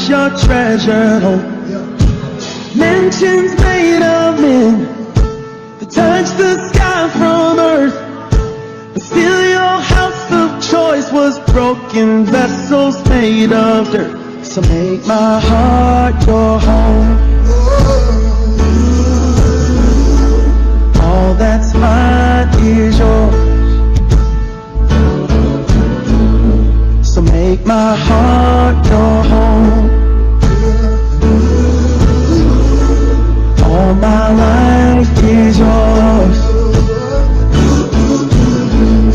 your treasure home. Mansions made of men that touch the sky from But still your house of choice was broken vessels made of dirt. So make my heart your home. All that's mine is yours. So make my heart your home. All my life is yours.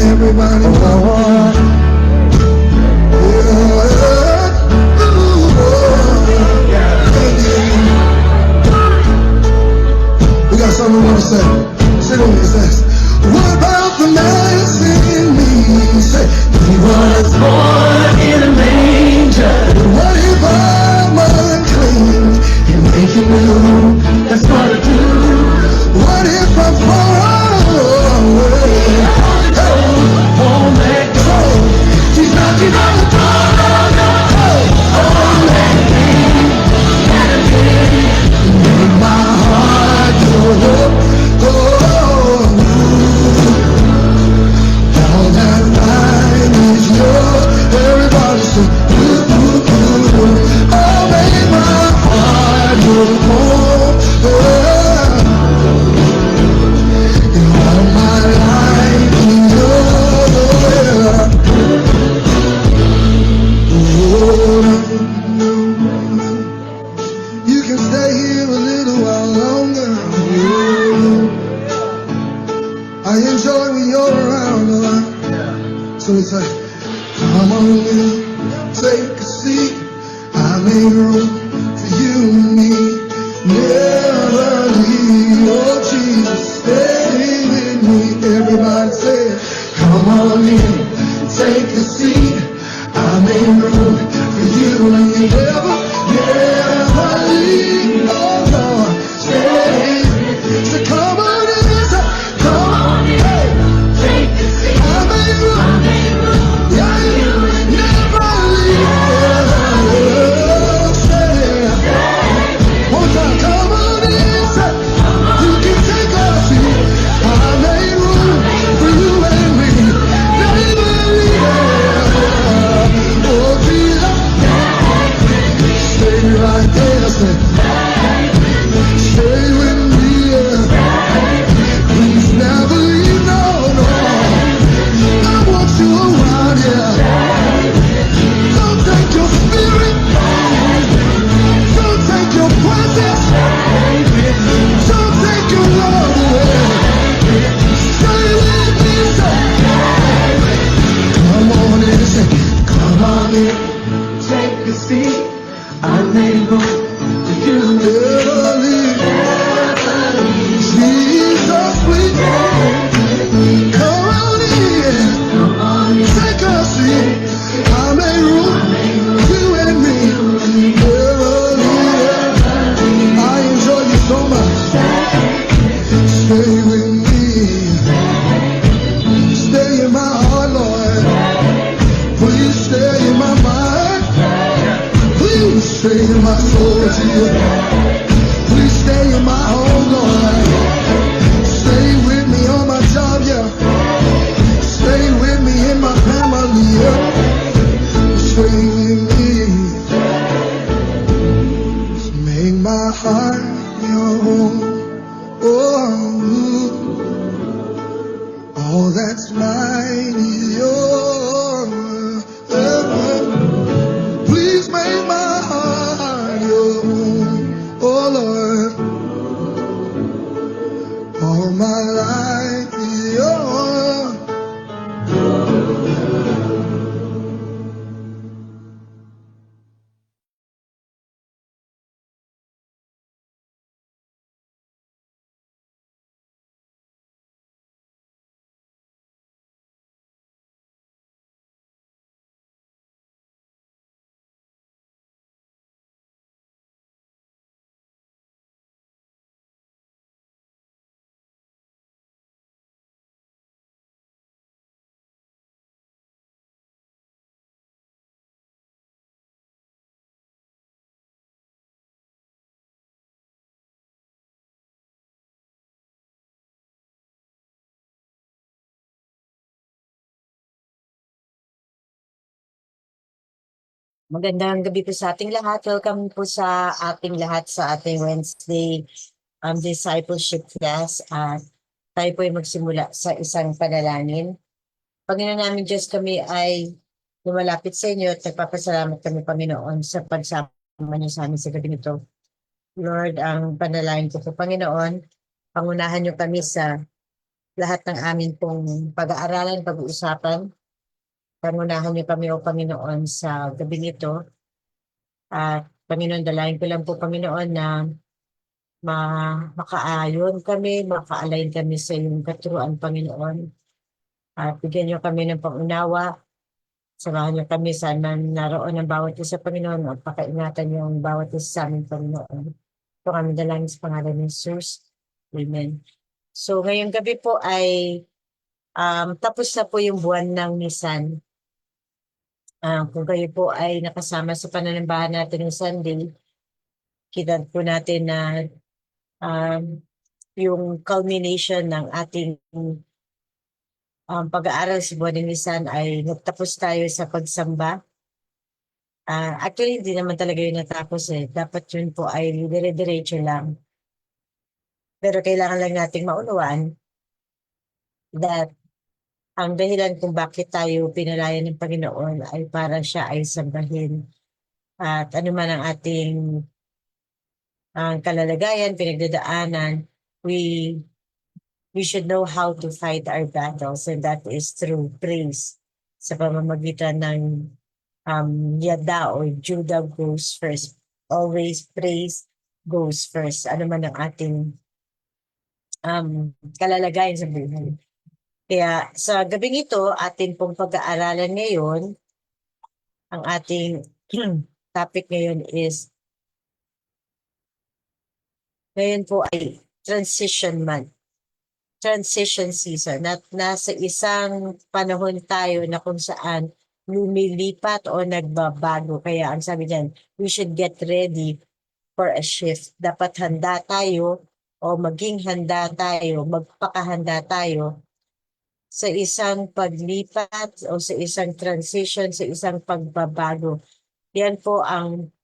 Everybody, we got something we want to say. Sit on this ass. What about the man in me? Say, he was born in a manger. What if I'm unclean and make him new? That's what I do. What if I'm far away? Hey, won't let go. He's knocking on the door. Make my heart go. All that mine is yours. Everybody say, oh, make my heart go. All my life is yours. You can stay here a little while longer. I enjoy when you're around, Lord. So it's like, come on in, take a seat. I made room for you and me. Never leave, oh Jesus, stay with me. Everybody say, come on in, take a seat. I made room for you and me. Never leave, oh Lord, stay. So come on in, come on in, take a seat. I made room, yeah, never leave, stay. One time, come on in, you can take a seat. I made room for you and me. Never leave, oh Jesus. Stay right there, stay with me, yeah. Please never leave, no. I want you around, yeah. Don't take your spirit, don't take your presence, don't take your love away. Stay with me, say, come on in, say, come on in, take a seat. I made room for you. Never leave, Jesus, please. Come on in, take a seat. I made room for you and me. Never leave. I enjoy you so much. Stay with me. Stay in my heart, Lord. Please stay in my mind. Please stay in my soul, Jesus. Please stay in my home, Lord. Stay with me on my job, yeah. Stay with me in my family, yeah. Stay with me. Make my heart your home. Oh, all that's mine is yours. Please make my heart your home. Oh Lord, all my life is yours. Magandang gabi po sa ating lahat. Welcome po sa ating lahat sa ating Wednesday discipleship class. At tayo po ay magsimula sa isang panalangin. Panginoon namin Diyos, kami ay lumalapit sa inyo at nagpapasalamat kami, Panginoon, sa pagsama niyo sa amin sa gabi nito. Lord, ang panalangin ko po, Panginoon, pangunahan niyo kami sa lahat ng amin pong pag-aaralan, pag-uusapan. Pangunahan niyo kami, O Panginoon, sa gabi nito. At Panginoon, dalayan ko lang po, Panginoon, na makaayon kami, maka-align kami sa iyong katuruan, Panginoon. At bigyan niyo kami ng pangunawa. Samahan niyo kami sa naroon ng bawat isa, Panginoon. At pakaingatan niyo ang bawat isa sa amin, Panginoon. Ito kami dalangin sa pangalan ni Jesus. Amen. So ngayong gabi po ay tapos na po yung buwan ng Nisan. Kung kayo po ay nakasama sa pananambahan natin ng Sunday, kita po natin na yung culmination ng ating pag-aaral sa buwan ng Nisan ay nagtapos tayo sa pagsamba. Actually, hindi naman talaga yun natapos eh. Dapat yun po ay dire-diretso lang. Pero kailangan lang nating maunawaan that ang dahilan kung bakit tayo pinalayan ng Panginoon ay para siya ay sambahin. At ano man ang ating kalalagayan, pinagdadaanan, we should know how to fight our battles, and that is through praise sa pamamagitan ng yada or Judah goes first. Always praise goes first. Ano man ang ating kalalagayan sa buhay. Kaya sa gabing ito, atin pong pag-aaralan ngayon, ang ating topic ngayon is, ngayon po ay transition month. Transition season. At nasa isang panahon tayo na kung saan lumilipat o nagbabago. Kaya ang sabi diyan, we should get ready for a shift. Dapat handa tayo o maging handa tayo, magpakahanda tayo sa isang paglipat o sa isang transition, sa isang pagbabago. Yan po ang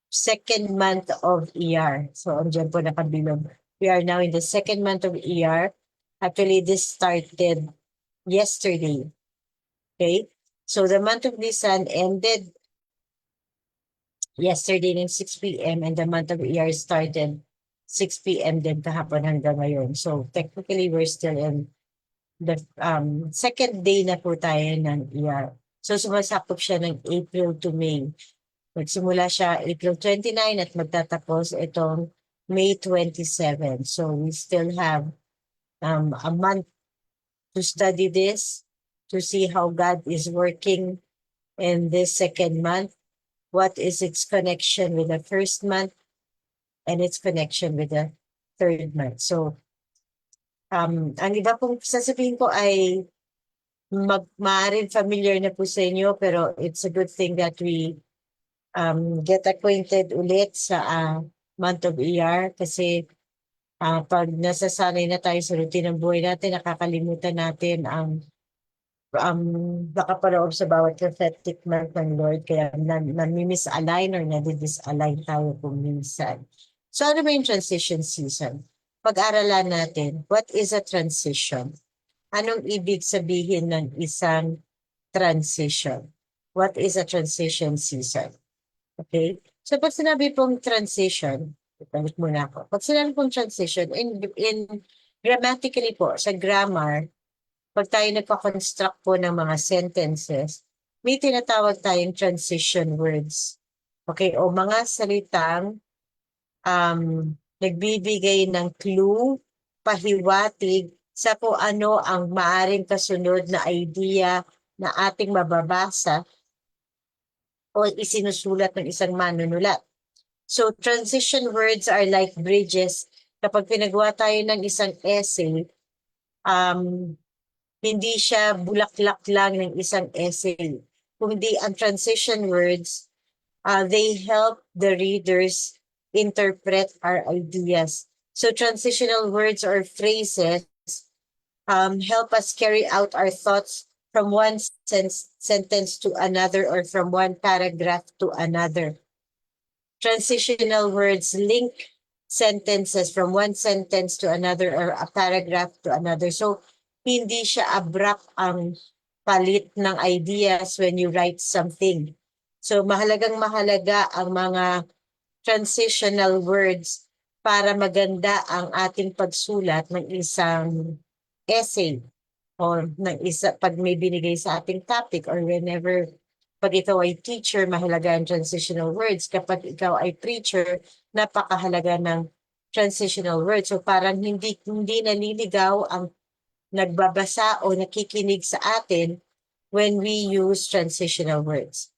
second month of ER. So, andyan po nakabilog. We are now in the second month of ER. Actually, this started yesterday. Okay? So, the month of Nisan ended yesterday ng 6 p.m. and the month of ER started 6 p.m. din kahapon hanggang ngayon. So, technically, we're still in the second day na po tayo ng ER. So, sumasakop siya ng April to May. Magsimula siya April 29 at magtatapos itong May 27. So, we still have a month to study this, to see how God is working in this second month. What is its connection with the first month and its connection with the third month. So, ang iba pong sasabihin ko ay maaaring familiar na po sa inyo, pero it's a good thing that we get acquainted ulit sa month of ER kasi pag nasasanay na tayo sa routine ng buhay natin, nakakalimutan natin ang nakapaloob sa bawat prophetic month ng Lord, kaya nami-misalign or nadi-disalign tayo kung minsan. So ano ba yung transition season? Pag-aralan natin, what is a transition? Anong ibig sabihin ng isang transition? What is a transition season? Okay? So pag sinabi pong transition, balik muna ako. Pag sinabi pong transition, in grammatically po, sa grammar, pag tayo nagpa-construct po ng mga sentences, may tinatawag tayong transition words. Okay? O mga salitang nagbibigay ng clue, pahiwatig sa kung ano ang maaring kasunod na idea na ating mababasa o isinusulat ng isang manunulat. So, transition words are like bridges. Kapag pinagawa tayo ng isang essay, hindi siya bulaklak lang ng isang essay. Kundi ang transition words, they help the readers interpret our ideas. So transitional words or phrases help us carry out our thoughts from one sentence to another or from one paragraph to another. Transitional words link sentences from one sentence to another or a paragraph to another. So, hindi siya abrupt ang palit ng ideas when you write something. So, mahalagang-mahalaga ang mga transitional words para maganda ang ating pagsulat ng isang essay or ng pag may binigay sa ating topic or whenever pag ikaw ay teacher, mahalaga ang transitional words. Kapag ikaw ay preacher, napakahalaga ng transitional words. So parang hindi naliligaw ang nagbabasa o nakikinig sa atin when we use transitional words.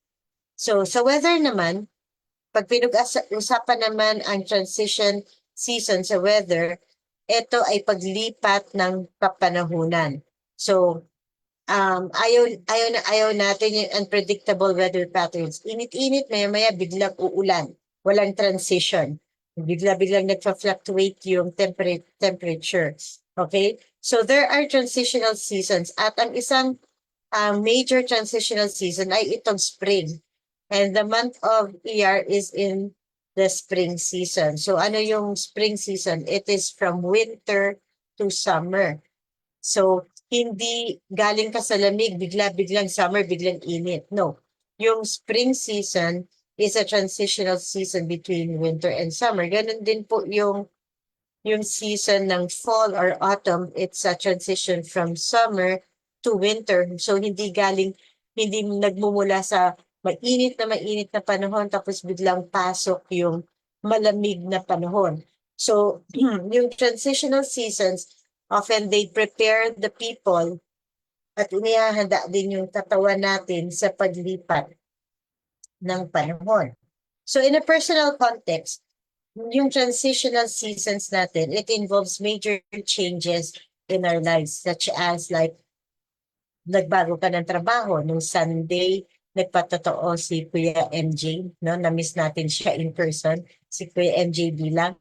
So sa weather naman, pag pinag-usapan naman ang transition season sa weather, ito ay paglipat ng kapanahunan. So, ayaw natin yung unpredictable weather patterns. Init-init, maya-maya biglang uulan. Walang transition. Biglang nagpa-fluctuate yung temperature. Okay? So, there are transitional seasons. At ang isang major transitional season ay itong spring. And the month of ER is in the spring season. So, ano yung spring season? It is from winter to summer. So, hindi galing ka sa lamig, biglang summer, biglang init. No. Yung spring season is a transitional season between winter and summer. Ganun din po yung season ng fall or autumn, it's a transition from summer to winter. So, hindi nagmumula sa mainit na panahon tapos biglang pasok yung malamig na panahon. So, yung transitional seasons, often they prepare the people at inihahanda din yung katawan natin sa paglipat ng panahon. So in a personal context, yung transitional seasons natin, it involves major changes in our lives such as like nagbago ka ng trabaho. Nung Sunday, nagpatotoo si Kuya MJ, no? Na-miss natin siya in person, si Kuya MJ Bilang.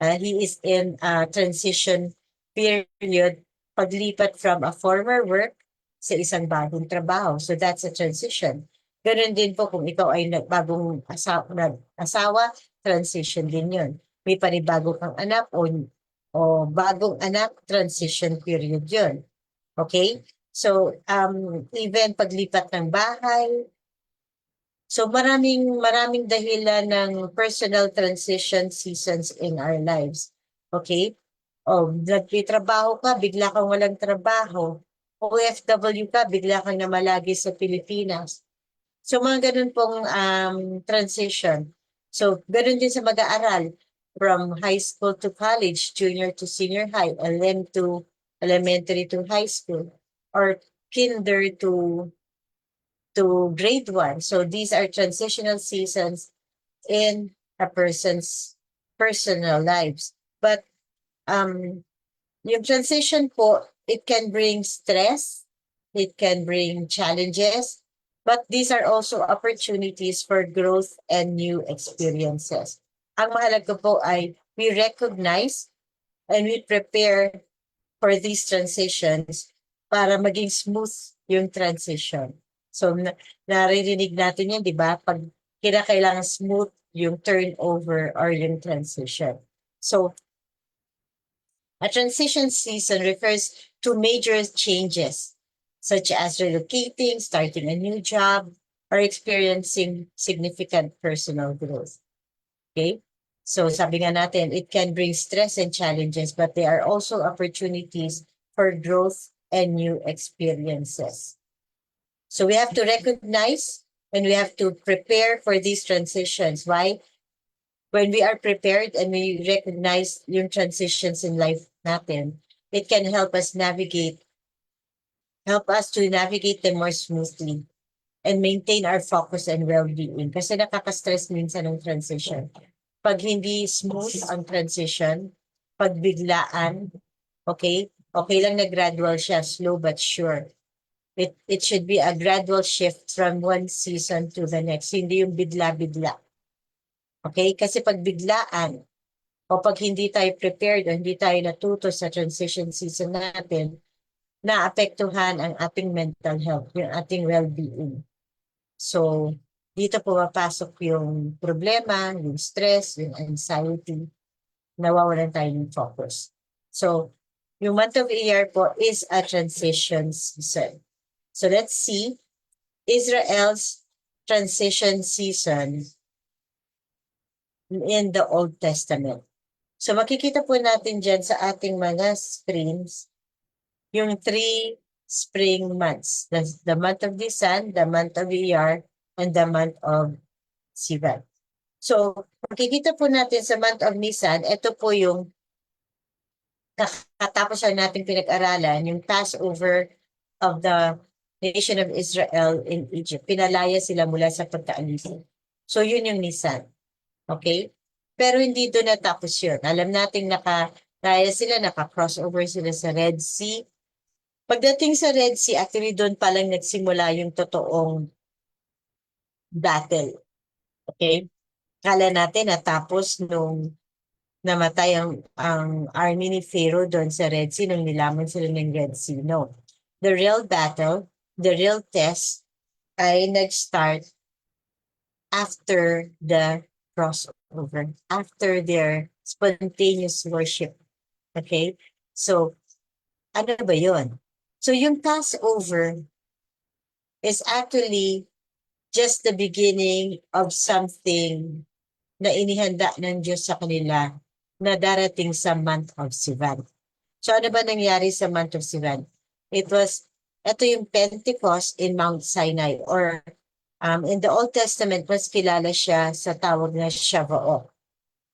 He is in a transition period, paglipat from a former work sa isang bagong trabaho. So that's a transition. Ganun din po kung ikaw ay bagong asawa, transition din yun. May panibago kang anak o bagong anak, transition period yun. Okay? So, even paglipat ng bahay. So, maraming dahilan ng personal transition seasons in our lives. Okay? O, nagtitrabaho ka, bigla kang walang trabaho. OFW ka, bigla kang namalagi sa Pilipinas. So, mga ganun pong transition. So, ganun din sa mag-aaral. From high school to college, junior to senior high, LM to elementary to high school, or kinder to grade 1. So, these are transitional seasons in a person's personal lives. But, yung transition po, it can bring stress, it can bring challenges, but these are also opportunities for growth and new experiences. Ang mahalaga po ay we recognize and we prepare for these transitions para maging smooth yung transition. So, naririnig natin yan, di ba? Pag kailangan smooth yung turnover or yung transition. So, a transition season refers to major changes such as relocating, starting a new job, or experiencing significant personal growth. Okay? So sabi nga natin, it can bring stress and challenges, but there are also opportunities for growth and new experiences. So we have to recognize and we have to prepare for these transitions. Why? When we are prepared and we recognize yung transitions in life natin, it can help us to navigate them more smoothly and maintain our focus and well-being. Kasi nakaka-stress minsan ng transition. Pag hindi smooth ang transition, pag biglaan, okay lang na gradual siya, slow but sure. It should be a gradual shift from one season to the next, hindi yung bigla-bigla. Okay? Kasi pag biglaan, o pag hindi tayo prepared o hindi tayo natuto sa transition season natin, naapektuhan ang ating mental health, yung ating well-being. So, dito pumapasok yung problema, yung stress, yung anxiety, nawawalan tayo ng focus. So, yung month of Iyar po is a transition season. So, let's see Israel's transition season in the Old Testament. So, makikita po natin dyan sa ating mga screens yung 3 spring months. The month of Nisan, the month of Iyar, and the month of Sivan. So, makikita po natin sa month of Nisan, ito po yung katapos lang natin pinag-aralan, yung Passover of the nation of Israel in Egypt. Pinalaya sila mula sa pagkaalisin. So, yun yung Nisan. Okay? Pero hindi doon natapos yun. Alam natin nakalaya sila, naka-crossover sila sa Red Sea. Pagdating sa Red Sea, actually doon palang nagsimula yung totoong battle. Okay? Kala natin natapos nung namatay ang army ni Pharaoh doon sa Red Sea nung nilaman sila ng Red Sea. No. The real battle, the real test ay nag-start after the crossover, after their spontaneous worship. Okay? So, ano ba yun? So, yung Passover is actually just the beginning of something na inihanda ng Diyos sa kanila na darating sa month of Sivan. So, ano ba nangyari sa month of Sivan? Ito yung Pentecost in Mount Sinai, or in the Old Testament, mas kilala siya sa tawag na Shavuot.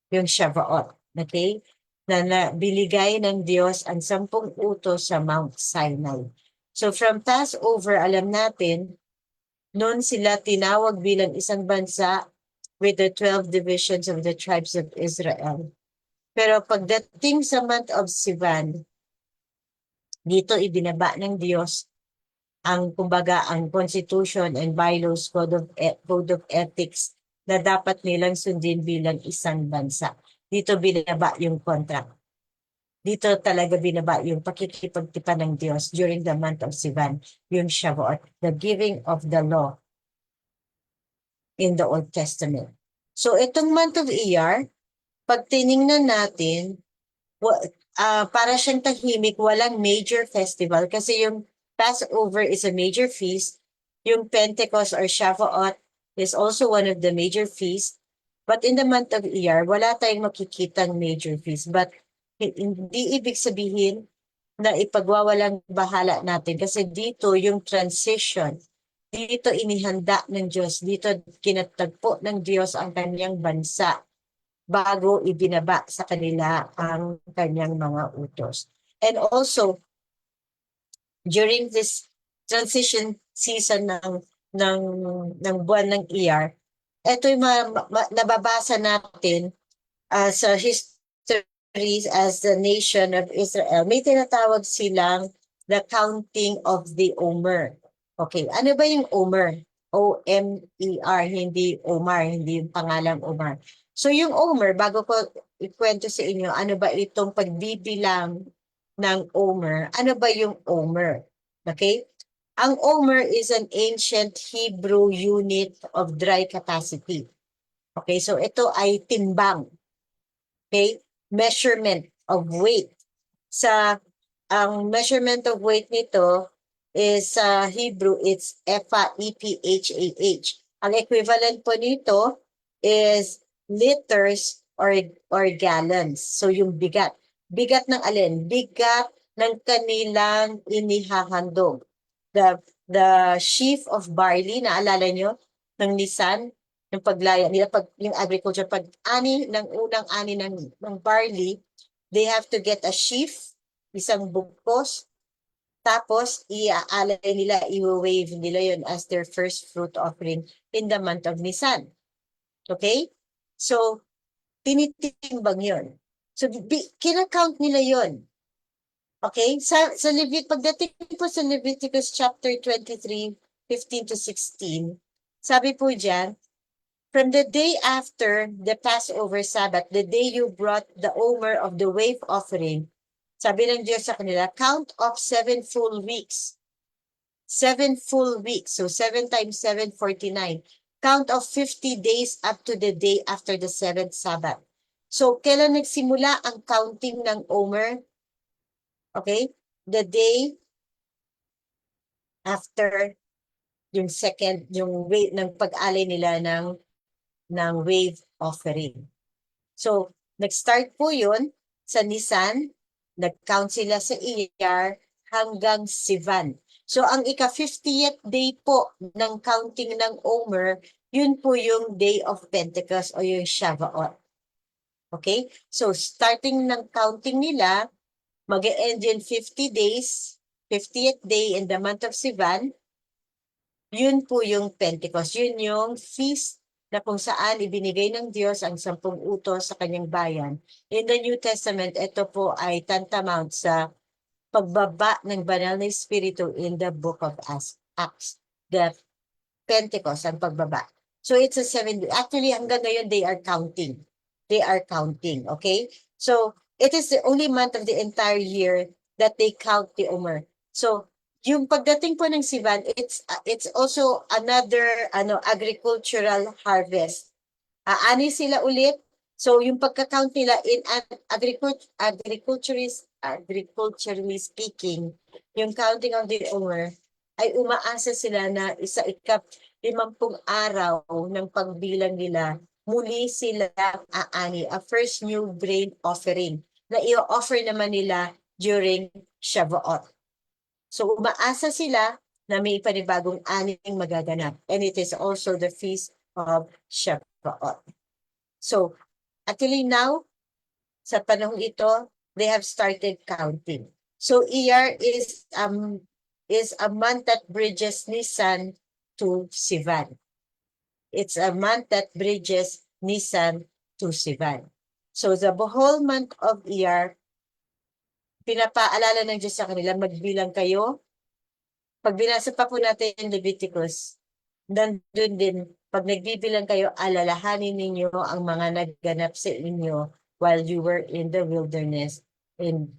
Yung Shavuot, okay? Na biligay ng Diyos ang 10 utos sa Mount Sinai. So from Passover, alam natin, noon sila tinawag bilang isang bansa with the 12 divisions of the tribes of Israel. Pero pagdating sa month of Sivan, dito ibinaba ng Diyos ang kumbaga ang Constitution and Bylaws, Code of Ethics na dapat nilang sundin bilang isang bansa. Dito binaba yung contract. Dito talaga binaba yung pakikipagtipan ng Diyos during the month of Sivan, yung Shavuot, the giving of the law in the Old Testament. So itong month of Iyar, pag tiningnan natin, para siyang tahimik, walang major festival kasi yung Passover is a major feast. Yung Pentecost or Shavuot is also one of the major feasts. But in the month of Iyar, wala tayong makikitang major feast. But hindi ibig sabihin na ipagwawalang bahala natin kasi dito yung transition, dito inihanda ng Diyos, dito kinatagpo ng Diyos ang kanyang bansa bago ibinaba sa kanila ang kanyang mga utos. And also, during this transition season ng buwan ng Iyar, ito yung nababasa natin sa history as the nation of Israel. May tinatawag silang the counting of the Omer. Okay, ano ba yung Omer? O-M-E-R, hindi Omar, hindi yung pangalang Omar. So yung Omer, bago ko ikwento sa inyo, ano ba itong pagbibilang ng Omer? Ano ba yung Omer? Okay? Ang Omer is an ancient Hebrew unit of dry capacity. Okay, so ito ay timbang. Okay? Measurement of weight. Ang measurement of weight nito is Hebrew, it's EPHA, E-P-H-A-H. Ang equivalent po nito is liters or gallons. So yung bigat. Bigat ng alin? Bigat ng kanilang inihahandog. The sheaf of barley, naalala nyo, ng Nisan, yung paglaya nila, yung agriculture, pag-ani ng unang ani ng barley, they have to get a sheaf, isang bugkos, tapos iaalay nila, i-wave nila yun as their first fruit offering in the month of Nisan. Okay? So, tinitimbang yun. So, kinakount nila yun. Okay? Sa pagdating po sa Leviticus chapter 23, 15 to 16, sabi po dyan, from the day after the Passover Sabbath, the day you brought the omer of the wave offering, Sabi ng Diyos sa kanila, count of 7 full weeks. 7 full weeks. So 7 times 7, 49. Count of 50 days up to the day after the 7th Sabbath. So kailan nagsimula ang counting ng Omer? Okay? The day after yung second, yung wave ng pag-alay nila ng wave offering. So, nag-start po yun sa Nisan, nag-count sila sa Iyar hanggang Sivan. So, ang ika-50th day po ng counting ng Omer, yun po yung Day of Pentecost o yung Shavuot. Okay? So, starting ng counting nila, mag-e-end in 50 days, 50th day in the month of Sivan, yun po yung Pentecost. Yun yung feast na kung saan ibinigay ng Diyos ang 10 utos sa kanyang bayan. In the New Testament, ito po ay tantamount sa pagbaba ng banal na Espiritu in the book of Acts. The Pentecost, ang pagbaba. So it's a 7 day. Actually, hanggang ngayon, they are counting. They are counting, okay? So it is the only month of the entire year that they count the Omer. So yung pagdating po ng Sivan, it's also another agricultural harvest. Ani sila ulit. So yung pagka-count nila in agriculturally speaking, yung counting of the Omer ay umaasa sila na isa ika-50 araw ng pagbilang nila, muli sila aani, a first new grain offering na i-offer naman nila during Shavuot. So umaasa sila na may panibagong aning magaganap. And it is also the feast of Shavuot. So actually now, sa panahong ito, they have started counting. So Iyar is a month that bridges Nisan to Sivan. It's a month that bridges Nisan to Sivan. So the whole month of Iyar, pinapaalala ng Diyos sa kanila, magbilang kayo. Pag binasa pa po natin yung Leviticus, nandun din, pag nagbibilang kayo, alalahanin ninyo ang mga nagganap sa inyo while you were in the wilderness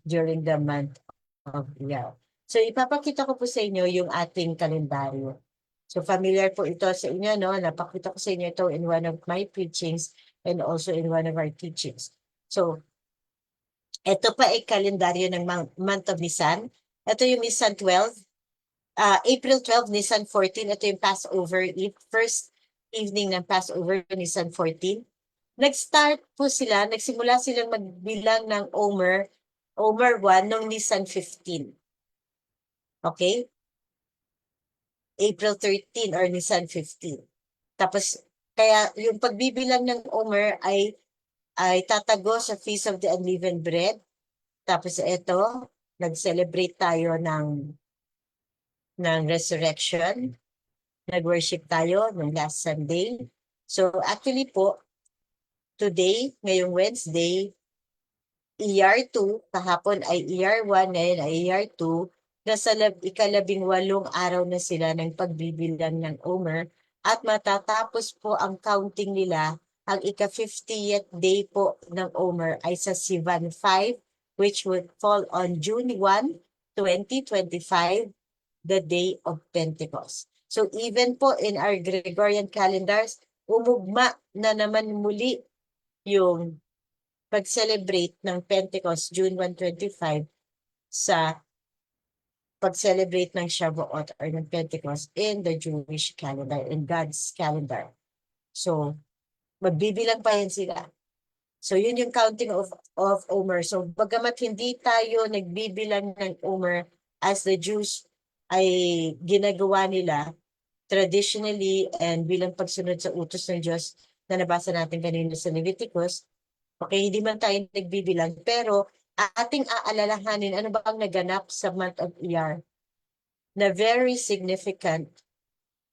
during the month of Iyar. So ipapakita ko po sa inyo yung ating kalendaryo. So familiar po ito sa inyo, no? Napakita ko sa inyo ito in one of my preachings and also in one of our teachings. So ito pa ay kalendaryo ng month of Nisan. Ito yung Nisan 12. April 12, Nisan 14. Ito yung Passover, first evening ng Passover, Nisan 14. Nag-start po sila, nagsimula silang magbilang ng Omer 1 noong Nisan 15. Okay? April 13 or Nisan 15. Tapos, kaya yung pagbibilang ng Omer ay tatago sa Feast of the Unleavened Bread. Tapos ito, nag-celebrate tayo ng resurrection. Nag-worship tayo ng last Sunday. So actually po, today, ngayong Wednesday, ER2, kahapon ay ER1, ngayon ay ER2, nasa ika-18 araw na sila ng pagbibilang ng Omer at matatapos po ang counting nila. Ang ika-50th day po ng Omer ay sa Sivan 5, which would fall on June 1, 2025, the day of Pentecost. So even po in our Gregorian calendars, umugma na naman muli yung pag-celebrate ng Pentecost, June 1, 2025, sa pag-celebrate ng Shavuot or ng Pentecost in the Jewish calendar, in God's calendar. So, magbibilang pa yan sila. So, yun yung counting of Omer. So, bagamat hindi tayo nagbibilang ng Omer as the Jews ay ginagawa nila traditionally and bilang pagsunod sa utos ng Diyos na nabasa natin kanina sa Leviticus, okay, hindi man tayo nagbibilang, pero ating aalalahanin ano ba ang naganap sa month of Iyar na very significant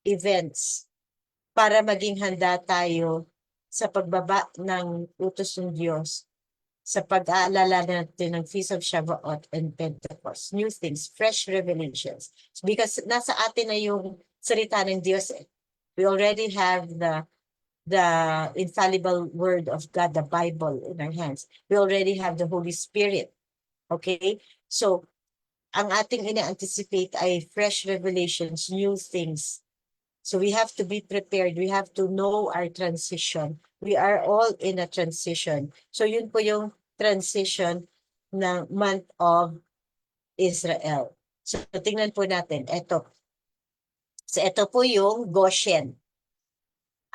events para maging handa tayo sa pagbaba ng utos ng Diyos sa pag-aalala natin ng Feast of Shavuot and Pentecost. New things, fresh revelations. Because nasa atin na yung salita ng Diyos. We already have the infallible word of God, the Bible in our hands. We already have the Holy Spirit. Okay? So, ang ating ina-anticipate ay fresh revelations, new things. So we have to be prepared. We have to know our transition. We are all in a transition. So yun po yung transition ng month of Israel. So tingnan po natin. Ito. So ito po yung Goshen.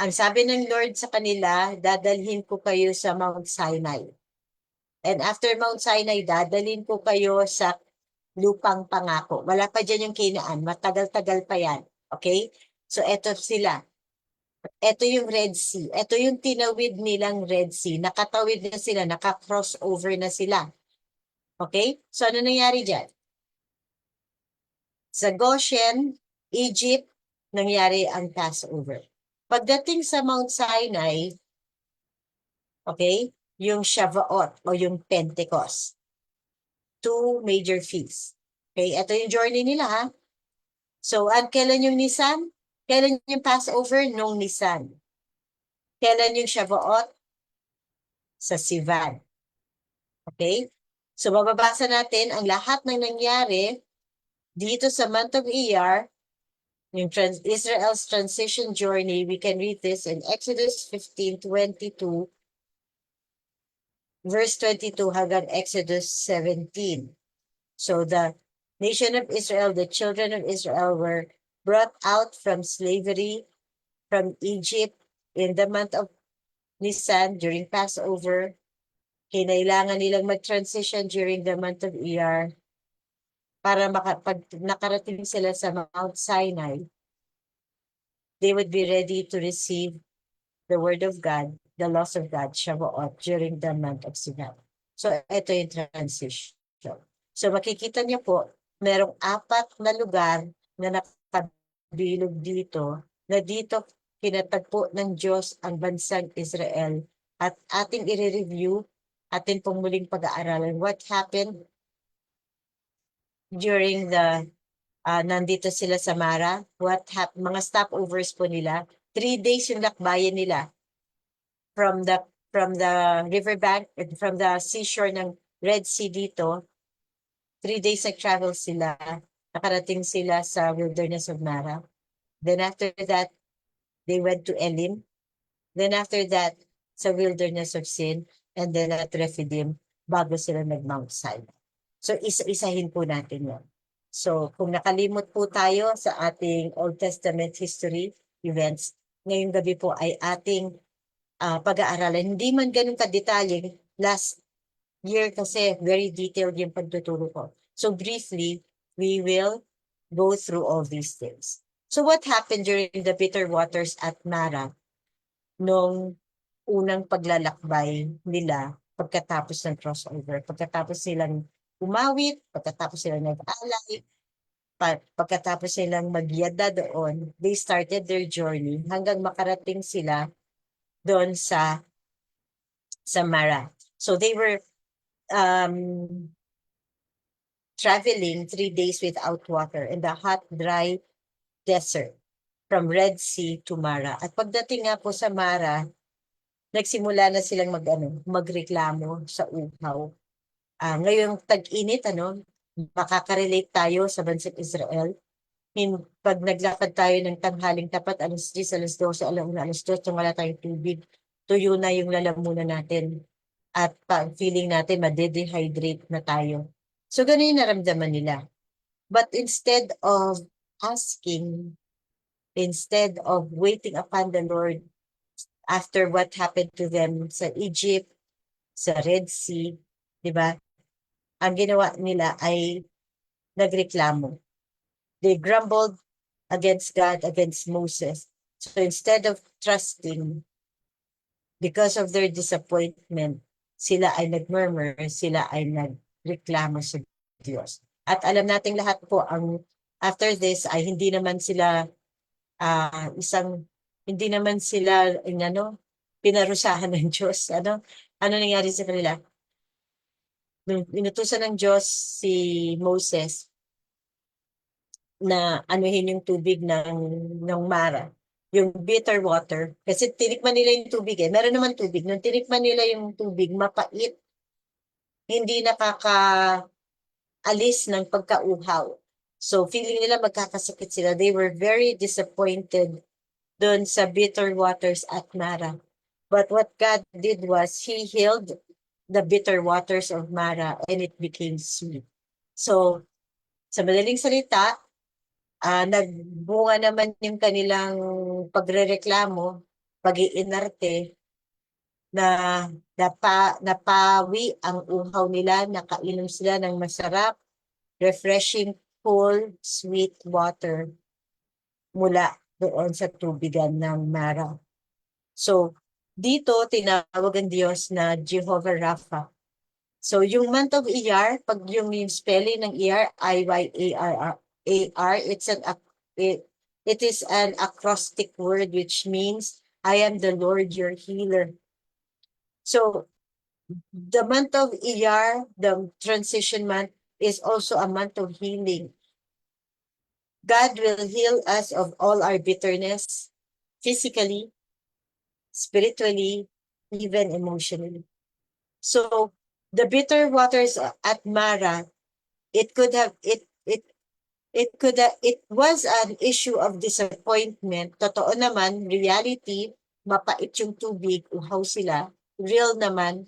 Ang sabi ng Lord sa kanila, dadalhin ko kayo sa Mount Sinai. And after Mount Sinai, dadalhin ko kayo sa lupang pangako. Wala pa dyan yung Kinaan. Matagal-tagal pa yan. Okay? So eto sila. Ito yung Red Sea. Ito yung tinawid nilang Red Sea. Nakatawid na sila. Naka-crossover na sila. Okay? So ano nangyari dyan? Sa Goshen, Egypt, nangyari ang Passover. Pagdating sa Mount Sinai, okay, yung Shavuot o yung Pentecost. Two major feasts. Okay, ito yung journey nila ha. So, kailan yung Nisan? Kailan yung Passover? Nung Nisan. Kailan yung Shavuot? Sa Sivan. Okay? So, mababasa natin ang lahat ng nangyari dito sa month of Iyar, yung Israel's transition journey. We can read this in Exodus 15:22, verse 22 hanggang Exodus 17. So the nation of Israel, the children of Israel were brought out from slavery from Egypt in the month of Nisan during Passover. Kinailangan nilang mag-transition during the month of Iyar para pag nakarating sila sa Mount Sinai, they would be ready to receive the word of God, the laws of God, Shavuot, during the month of Sivan. So, ito yung transition. So, makikita niyo po, merong 4 na lugar na nakabilog dito, na dito kinatagpo ng Diyos ang bansang Israel. At ating i-review, ating pong muling pag-aaralan what happened during the nandito sila sa Mara, mga stopovers po nila. 3 days yung lakbayan nila from the riverbank, from the seashore ng Red Sea dito. 3 days nag-travel sila, nakarating sila sa wilderness of Mara. Then after that, they went to Elim. Then after that, sa wilderness of Sin, and then at Rephidim, bago sila nag-Mount Sinai. So isa-isahin po natin yan. So kung nakalimot po tayo sa ating Old Testament history events, ngayong gabi po ay ating pag-aaralan. Hindi man ganun kadetalye, last year kasi very detailed yung pagtuturo ko. So briefly, we will go through all these things. So what happened during the bitter waters at Mara nung unang paglalakbay nila pagkatapos ng crossover, pagkatapos silang umawit, pagkatapos silang nag-alay, pagkatapos silang magyada doon, they started their journey hanggang makarating sila doon sa Mara. So they were traveling 3 days without water in the hot, dry desert from Red Sea to Mara. At pagdating nga po sa Mara, nagsimula na silang magreklamo sa uhaw. Ngayong tag-init, makakarelate tayo sa bansang Israel. Pag naglakad tayo ng tanghaling tapat, alas 10, alas 12, alas 2, kung wala tayong tubig, tuyo na yung lalamunan natin. At pag feeling natin, ma-dehydrate na tayo. So, ganun yung naramdaman nila. But instead of asking, instead of waiting upon the Lord, after what happened to them sa Egypt, sa Red Sea, di ba? Ang ginawa nila ay nagreklamo. They grumbled against God, against Moses. So instead of trusting, because of their disappointment, sila ay nagmurmur, sila ay nagreklamo sa Diyos. At alam nating lahat po, after this ay hindi naman sila pinarusahan ng Diyos. Ano nangyari sa kanila? Inutusan ng Diyos si Moses na anuhin yung tubig ng Mara, yung bitter water. Kasi tinikman nila yung tubig Meron naman tubig. Nung tinikman nila yung tubig, mapait. hindi nakakaalis ng pagkauhaw. So feeling nila magkakasakit sila. They were very disappointed doon sa bitter waters at Mara. But what God did was He healed the bitter waters of Mara and it became sweet. So, sa madaling salita, nagbunga naman yung kanilang pagrereklamo, pag-iinarte, na napawi ang uhaw nila, nakainom sila ng masarap, refreshing, cool, sweet water mula doon sa tubigan ng Mara. So, dito tinawag ang Diyos na Jehovah Rapha. So, yung month of Iyar, pag yung spelling ng Iyar, I-Y-A-R-R, it is an acrostic word which means, I am the Lord your healer. So, the month of Iyar, the transition month, is also a month of healing. God will heal us of all our bitterness, physically, spiritually, even emotionally. So, the bitter waters at Mara, it was an issue of disappointment. Totoo naman, reality, mapait yung tubig, uhaw sila. Real naman,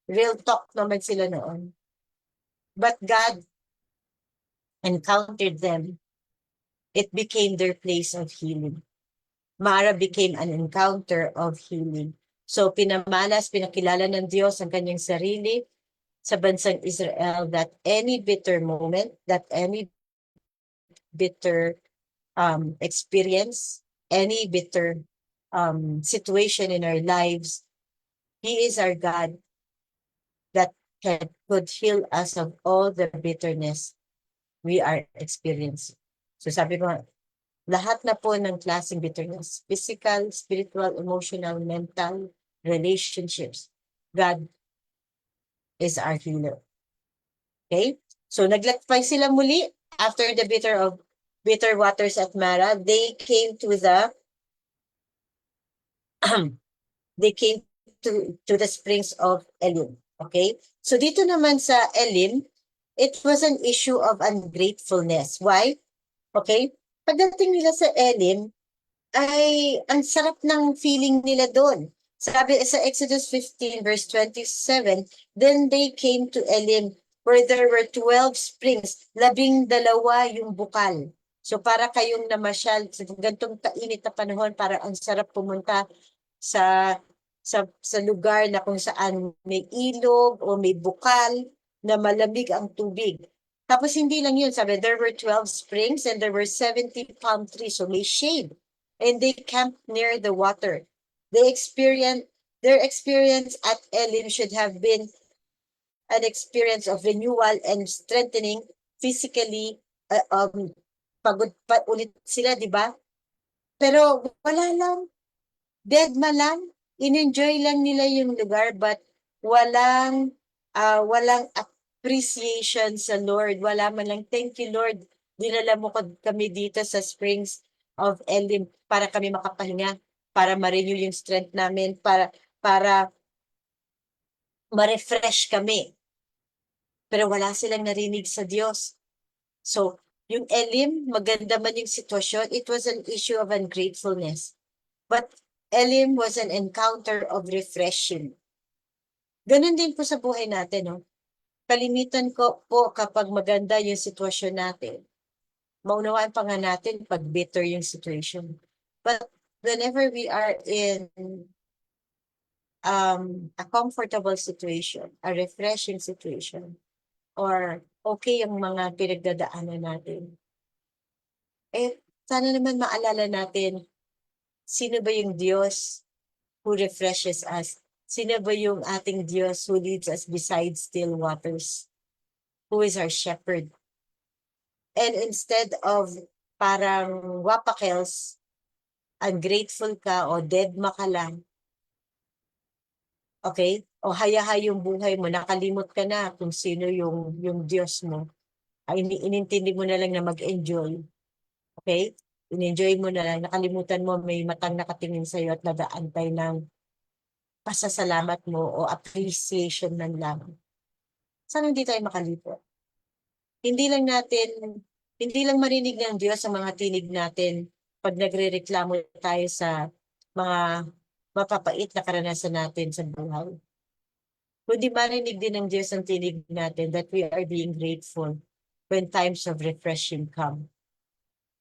real talk naman sila noon. But God encountered them. It became their place of healing. Mara became an encounter of healing. So pinakilala ng Diyos ang kanyang sarili sa bansang Israel that any bitter moment, that any bitter experience, any bitter situation in our lives, He is our God that could heal us of all the bitterness we are experiencing. So sabi ko, lahat na po ng klaseng bitterness, physical, spiritual, emotional, mental, relationships, God is our healer. Okay? So naglakbay sila muli after the bitter waters at Mara. They came to the the springs of Elim. Okay? So dito naman sa Elim, it was an issue of ungratefulness. Why? Okay? Pagdating nila sa Elim, ay ang sarap ng feeling nila doon. Sabi sa Exodus 15 verse 27, then they came to Elim where there were 12 springs, 12 yung bukal. So para kayong namasyal sa gantong kainit na panahon, para ang sarap pumunta sa lugar na kung saan may ilog o may bukal na malamig ang tubig. Tapos hindi lang yun, sabi, there were 12 springs and there were 70 palm trees, so may shade. And they camped near the water. Their experience at Elim should have been an experience of renewal and strengthening physically. Pagod pa ulit sila, di ba? Pero wala lang. Dead man lang. In-enjoy lang nila yung lugar, but walang appreciation sa Lord. Wala man lang, thank you Lord, dinala mo kami dito sa Springs of Elim para kami makapahinga, para ma-renew yung strength namin, para ma-refresh kami. Pero wala silang narinig sa Diyos. So, yung Elim, maganda man yung sitwasyon, it was an issue of ungratefulness. But Elim was an encounter of refreshing. Ganun din po sa buhay natin, no? Kalimitan ko po kapag maganda yung sitwasyon natin, maunawaan pa nga natin pag bitter yung situation. But whenever we are in a comfortable situation, a refreshing situation, or okay yung mga pinagdadaanan natin, sana naman maalala natin, sino ba yung Diyos who refreshes us? Sino ba yung ating Diyos who leads us beside still waters? Who is our shepherd? And instead of parang wapakels, ungrateful ka o deadma ka lang, okay? O hayahay yung buhay mo, nakalimot ka na kung sino yung Diyos mo. Ay, inintindi mo na lang na mag-enjoy. Okay? In-enjoy mo na lang, nakalimutan mo may matang nakatingin sa'yo at nadaantay ng pasasalamat mo o appreciation man lang. Sana hindi tayo makalipot. Hindi lang marinig ng Diyos ang mga tinig natin pag nagrereklamo tayo sa mga mapapait na karanasan natin sa buhay. Kundi marinig din ng Diyos ang tinig natin that we are being grateful when times of refreshing come,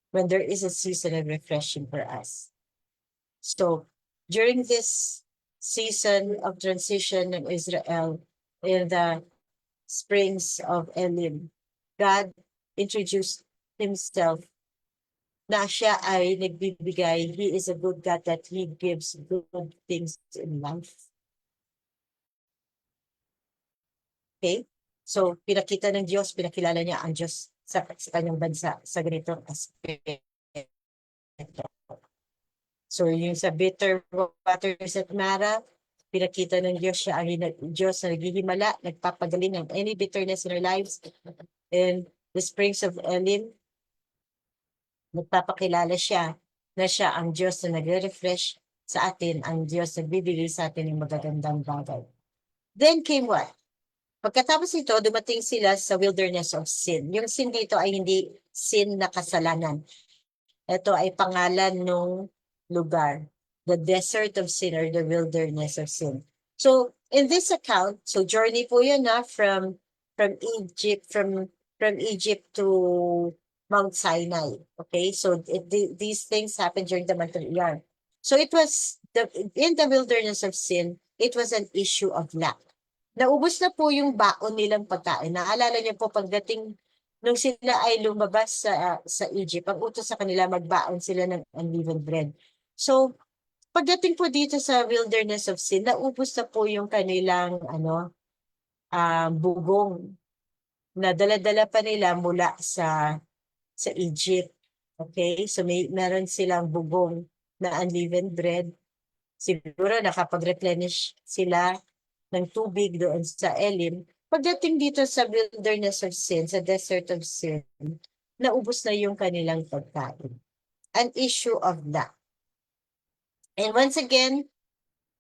when there is a season of refreshing for us. So, during this season of transition ng Israel in the springs of Elim, God introduced Himself na siya ay nagbibigay. He is a good God that He gives good things in life. Okay? So, pinakita ng Diyos, pinakilala niya ang Diyos sa kanyang bansa sa ganitong aspect. So, yung sa bitter waters at Mara, pinakita ng Diyos siya ang Diyos na naghihimala, nagpapagaling ng any bitterness in our lives. And the springs of Elim, nagpapakilala siya na siya ang Diyos na nagre-refresh sa atin, ang Diyos na nagbibigay sa atin ng magagandang bagay. Then came what? Pagkatapos ito, dumating sila sa wilderness of sin. Yung sin dito ay hindi sin na kasalanan. Ito ay pangalan ng lugar. The desert of sin or the wilderness of sin. So, in this account, so journey po yun from Egypt to Mount Sinai. Okay, so these things happened during the month of Iyar. So it was in the wilderness of sin, it was an issue of lack. Naubos na po yung baon nilang pagkain. Naalala niyo po pagdating nung sila ay lumabas sa Egypt, ang utos sa kanila magbaon sila ng unleavened bread. So, pagdating po dito sa wilderness of sin, naubos na po yung kanilang bugong na dala-dala pa nila mula sa Egypt. Okay? So meron silang bugong na unleavened bread. Siguro nakapag-replenish sila ng tubig doon sa Elim. Pagdating dito sa wilderness of sin, sa desert of sin, naubos na yung kanilang pagkain. An issue of lack. And once again,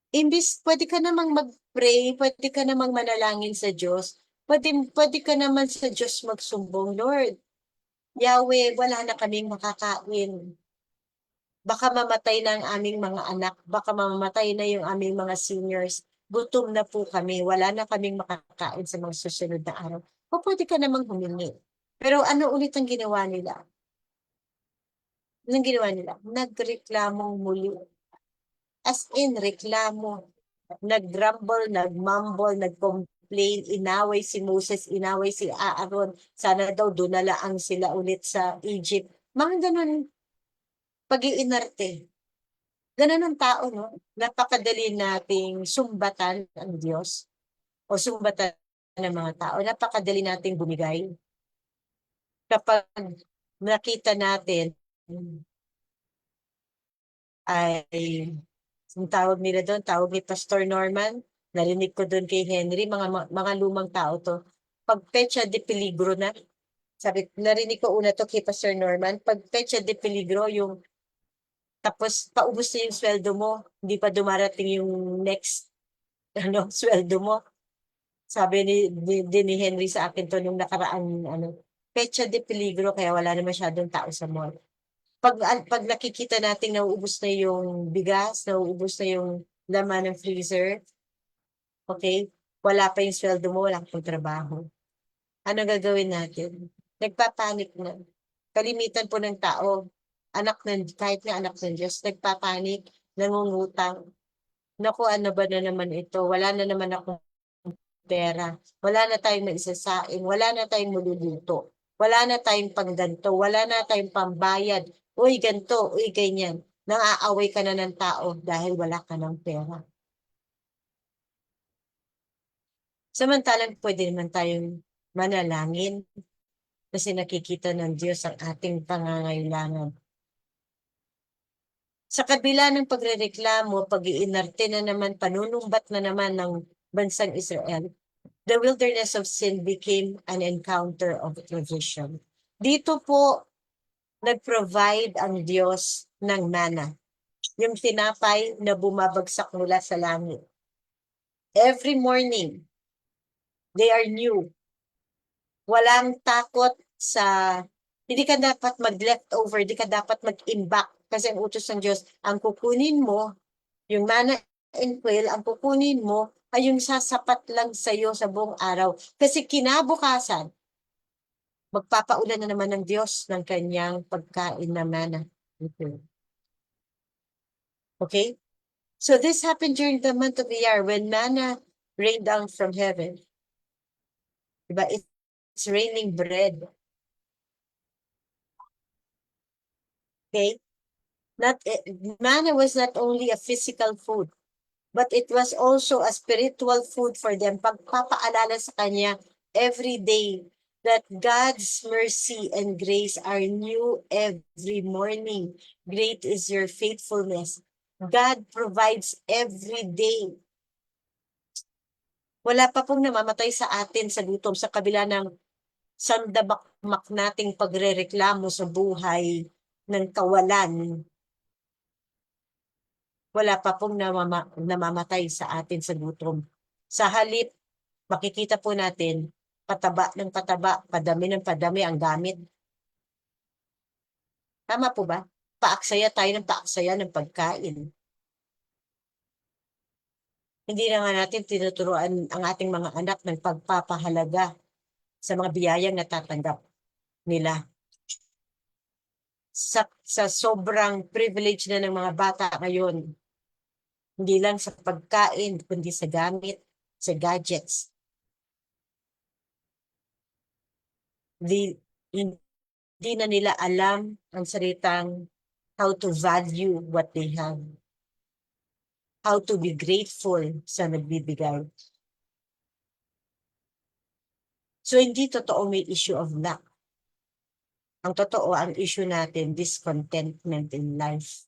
imbis pwede ka namang mag-pray, pwede ka namang manalangin sa Diyos, pwede ka naman sa Diyos magsumbong, Lord, Yahweh, wala na kaming makakain. Baka mamatay na ang aming mga anak, baka mamatay na yung aming mga seniors, gutom na po kami, wala na kaming makakain sa mga susunod na araw. O pwede ka namang humingi. Pero ano ulit ang ginawa nila? Anong ginawa nila? Nagreklamong muli. As in, reklamo. Nag-grumble, nag-mumble, nag-complain, inaway si Moses, inaway si Aaron. Sana daw dunalaan sila ulit sa Egypt. Mga ganun, pag-iinarte. Ganun ang tao, no? Napakadali nating sumbatan ang Diyos o sumbatan ng mga tao. Napakadali nating bumigay. Kapag nakita natin ay yung tawag nila doon, tawag ni Pastor Norman, narinig ko doon kay Henry, mga lumang tao to. Pag pecha de peligro na, sabi, narinig ko una to kay Pastor Norman, pag pecha de peligro, yung tapos paubos na yung sweldo mo, hindi pa dumarating yung next sweldo mo. Sabi ni Henry sa akin to nung nakaraan, pecha de peligro, kaya wala na masyadong tao sa mall. Pag nakikita natin nauubos na yung bigas, nauubos na yung laman ng freezer, okay, wala pa yung sweldo mo, wala pang trabaho. Ano gagawin natin? Nagpapanik na. Kalimitan po ng tao, kahit nga anak ng Diyos, nagpapanik, nangungutang. Naku, ano ba na naman ito? Wala na naman akong pera. Wala na tayong maisasain. Wala na tayong maluluto. Wala na tayong pangganto. Wala na tayong pambayad. Uy, ganto. Uy, ganyan. Nang-aaway ka na ng tao dahil wala ka ng pera. Samantalang pwede naman tayong manalangin kasi nakikita ng Diyos ang ating pangangailangan. Sa kabila ng pagrereklamo, pag-iinarte na naman, panunumbat na naman ng bansang Israel, the wilderness of sin became an encounter of provision. Dito po, nag-provide ang Diyos ng mana. Yung tinapay na bumabagsak mula sa langit. Every morning, they are new. Walang takot sa, hindi ka dapat mag-leftover, hindi ka dapat mag-imbak. Kasi ang utos ng Diyos, ang kukunin mo, yung manna and quail, ang kukunin mo, ay yung sasapat lang sa'yo sa buong araw. Kasi kinabukasan, magpapaulan na naman ng Diyos ng kanyang pagkain na manna. Okay? So this happened during the month of Iyar when manna rained down from heaven. Diba? It's raining bread. Okay? Manna was not only a physical food, but it was also a spiritual food for them. Pagpapaalala sa kanya every day that God's mercy and grace are new every morning. Great is your faithfulness. God provides every day. Wala pa pong namamatay sa atin sa gutom sa kabila ng sandabakmak nating pagrereklamo sa buhay ng kawalan. Wala pa pong namamatay sa atin sa gutom. Sa halip, makikita po natin, pataba ng pataba, padami ng padami ang gamit. Tama po ba? Paaksaya tayo ng paaksaya ng pagkain. Hindi na nga natin tinuturuan ang ating mga anak ng pagpapahalaga sa mga biyayang natatanggap nila. Sa sobrang privilege na ng mga bata ngayon, hindi lang sa pagkain, kundi sa gamit, sa gadgets. Hindi na nila alam ang salitang how to value what they have. How to be grateful sa nagbibigay. So, hindi totoo may issue of lack. Ang totoo, ang issue natin, discontentment in life.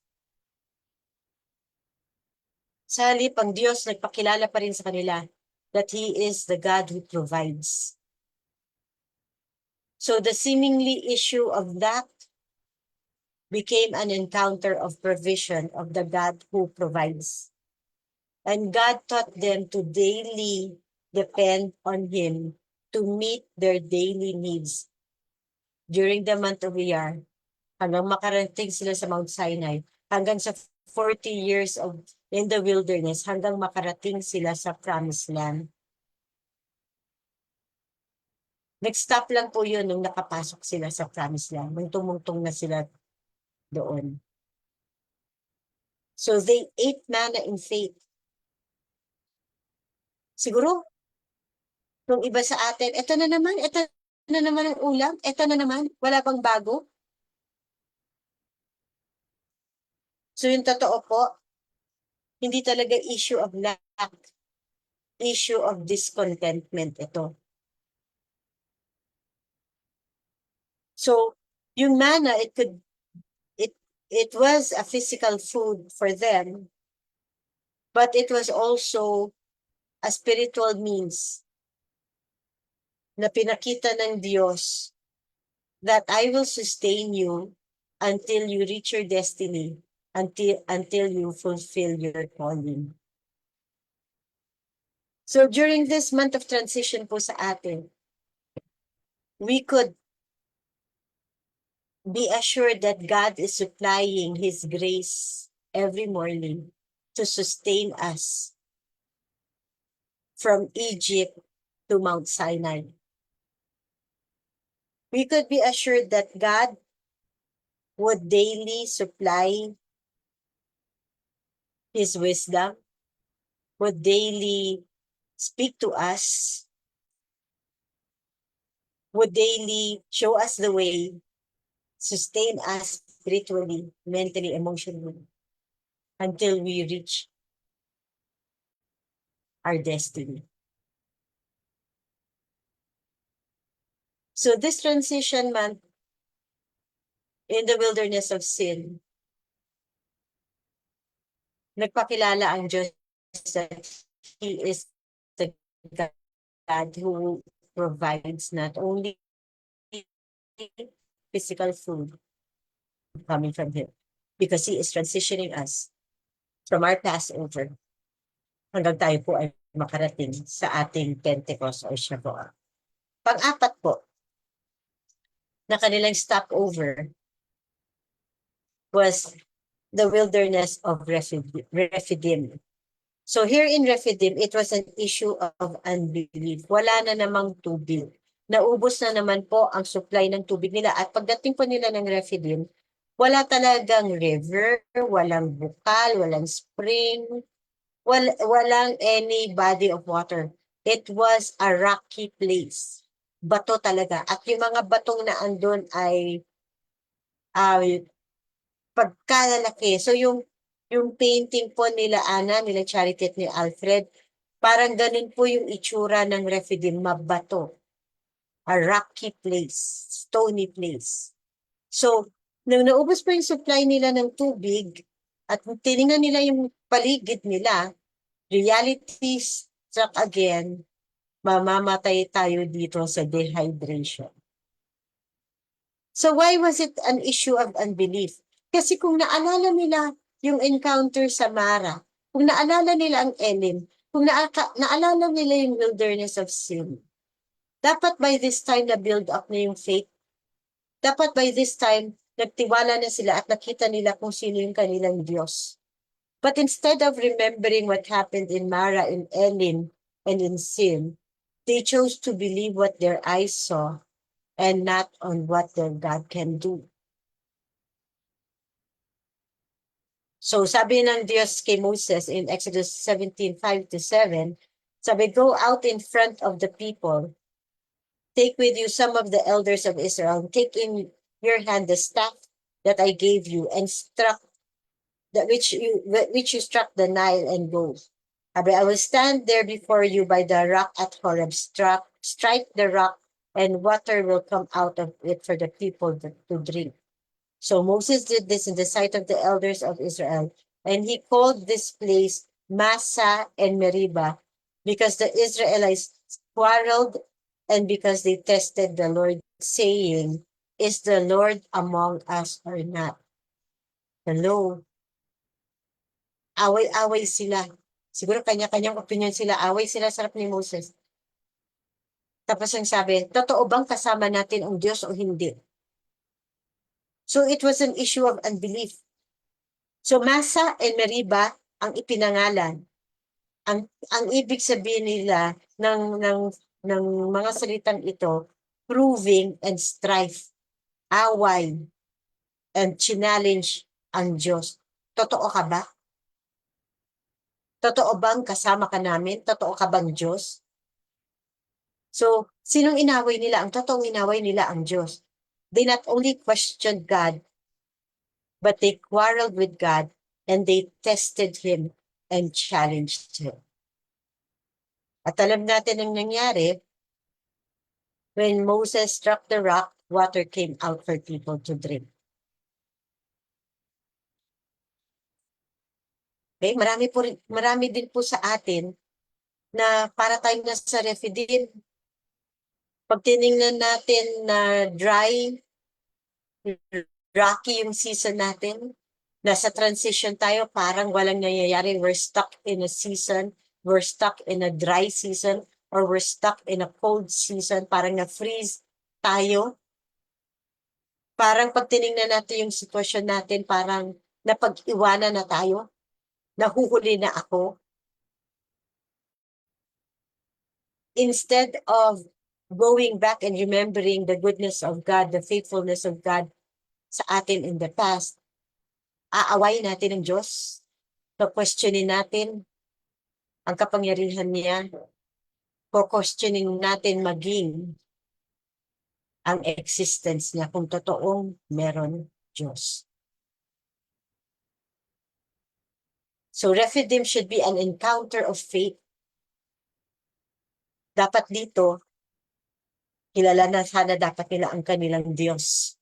Sa halip, ang Diyos nagpakilala pa rin sa kanila that He is the God who provides. So, the seemingly issue of lack became an encounter of provision of the God who provides. And God taught them to daily depend on Him to meet their daily needs. During the month of Iyar, hanggang makarating sila sa Mount Sinai, hanggang sa 40 years in the wilderness, hanggang makarating sila sa Promised Land. Nag-stop lang po yun nung nakapasok sila sa Promised Land, nung tumungtong na sila doon. So they ate manna in faith. Siguro, nung iba sa atin, eto na naman ang ulam, eto na naman, wala pang bago. So yung totoo po, hindi talaga issue of lack, issue of discontentment ito. So, yung manna, it was a physical food for them, but it was also a spiritual means na pinakita ng Diyos that I will sustain you until you reach your destiny, until you fulfill your calling. So during this month of transition po sa atin, we could be assured that God is supplying His grace every morning to sustain us from Egypt to Mount Sinai. We could be assured that God would daily supply His wisdom, would daily speak to us, would daily show us the way, sustain us spiritually, mentally, emotionally, until we reach our destiny. So this transition month in the wilderness of sin, nagpakilala ang Diyos that He is the God who provides not only physical food coming from Him, because He is transitioning us from our Passover hanggang tayo po ay makarating sa ating Pentecost or Shavuot. Pang-apat po, na kanilang stopover was the wilderness of Rephidim. So here in Rephidim, it was an issue of unbelief. Wala na namang tubig. Naubos na naman po ang supply ng tubig nila. At pagdating po nila ng Rephidim, wala talagang river, walang bukal, walang spring, walang any body of water. It was a rocky place. Bato talaga. At yung mga batong na andun ay pagkalalaki. So yung painting po nila Ana, nila Charity at ni Alfred, parang ganun po yung itsura ng Rephidim, mabato. A rocky place, stony place. So, nung naubos po yung supply nila ng tubig at tinignan nila yung paligid nila, reality struck again, mamamatay tayo dito sa dehydration. So why was it an issue of unbelief? Kasi kung naalala nila yung encounter sa Mara, kung naalala nila ang Elim, kung naalala nila yung wilderness of sin, dapat by this time na-build up na yung faith. Dapat by this time, nagtiwala na sila at nakita nila kung sino yung kanilang Diyos. But instead of remembering what happened in Mara, in Elim, and in Sin, they chose to believe what their eyes saw and not on what their God can do. So sabi ng Diyos kay Moses in Exodus 17:5-7, sabi, go out in front of the people, take with you some of the elders of Israel, take in your hand the staff that I gave you, and struck that which you struck the Nile, and go. Sabi, I will stand there before you by the rock at Horeb, strike the rock, and water will come out of it for the people to drink. So Moses did this in the sight of the elders of Israel, and he called this place Massa and Meribah, because the Israelites quarreled and because they tested the Lord, saying, is the Lord among us or not? Hello? Away-away sila. Siguro kanya-kanyang opinion sila. Away sila sa harap ni Moses. Tapos ang sabi, totoo bang kasama natin ang Diyos o hindi? So it was an issue of unbelief. So Massa and Meribah ang ipinangalan. Ang ibig sabihin nila ng mga salitang ito, proving and strife, away, and challenge ang Diyos. Totoo ka ba? Totoo bang kasama ka namin? Totoo ka bang Diyos? So, sinong inaway nila? Ang totoong inaway nila ang Diyos. They not only questioned God, but they quarreled with God and they tested Him and challenged Him. At alam natin ang nangyari, when Moses struck the rock, water came out for people to drink. Okay, marami din po sa atin na para tayo nasa Rephidim. Pag tinignan natin na dry, rocky yung season natin, nasa transition tayo, parang walang nangyayari. We're stuck in a season, we're stuck in a dry season, or we're stuck in a cold season, parang na-freeze tayo. Parang pag tinignan natin yung sitwasyon natin, parang napag-iwanan na tayo, nahuhuli na ako. Instead of going back and remembering the goodness of God, the faithfulness of God sa atin in the past, aawayin natin ang Diyos. Questionin natin ang kapangyarihan niya. Questioning natin maging ang existence niya kung totoong meron Diyos. So Rephidim should be an encounter of faith. Dapat dito, kilala na sana dapat nila ang kanilang Diyos.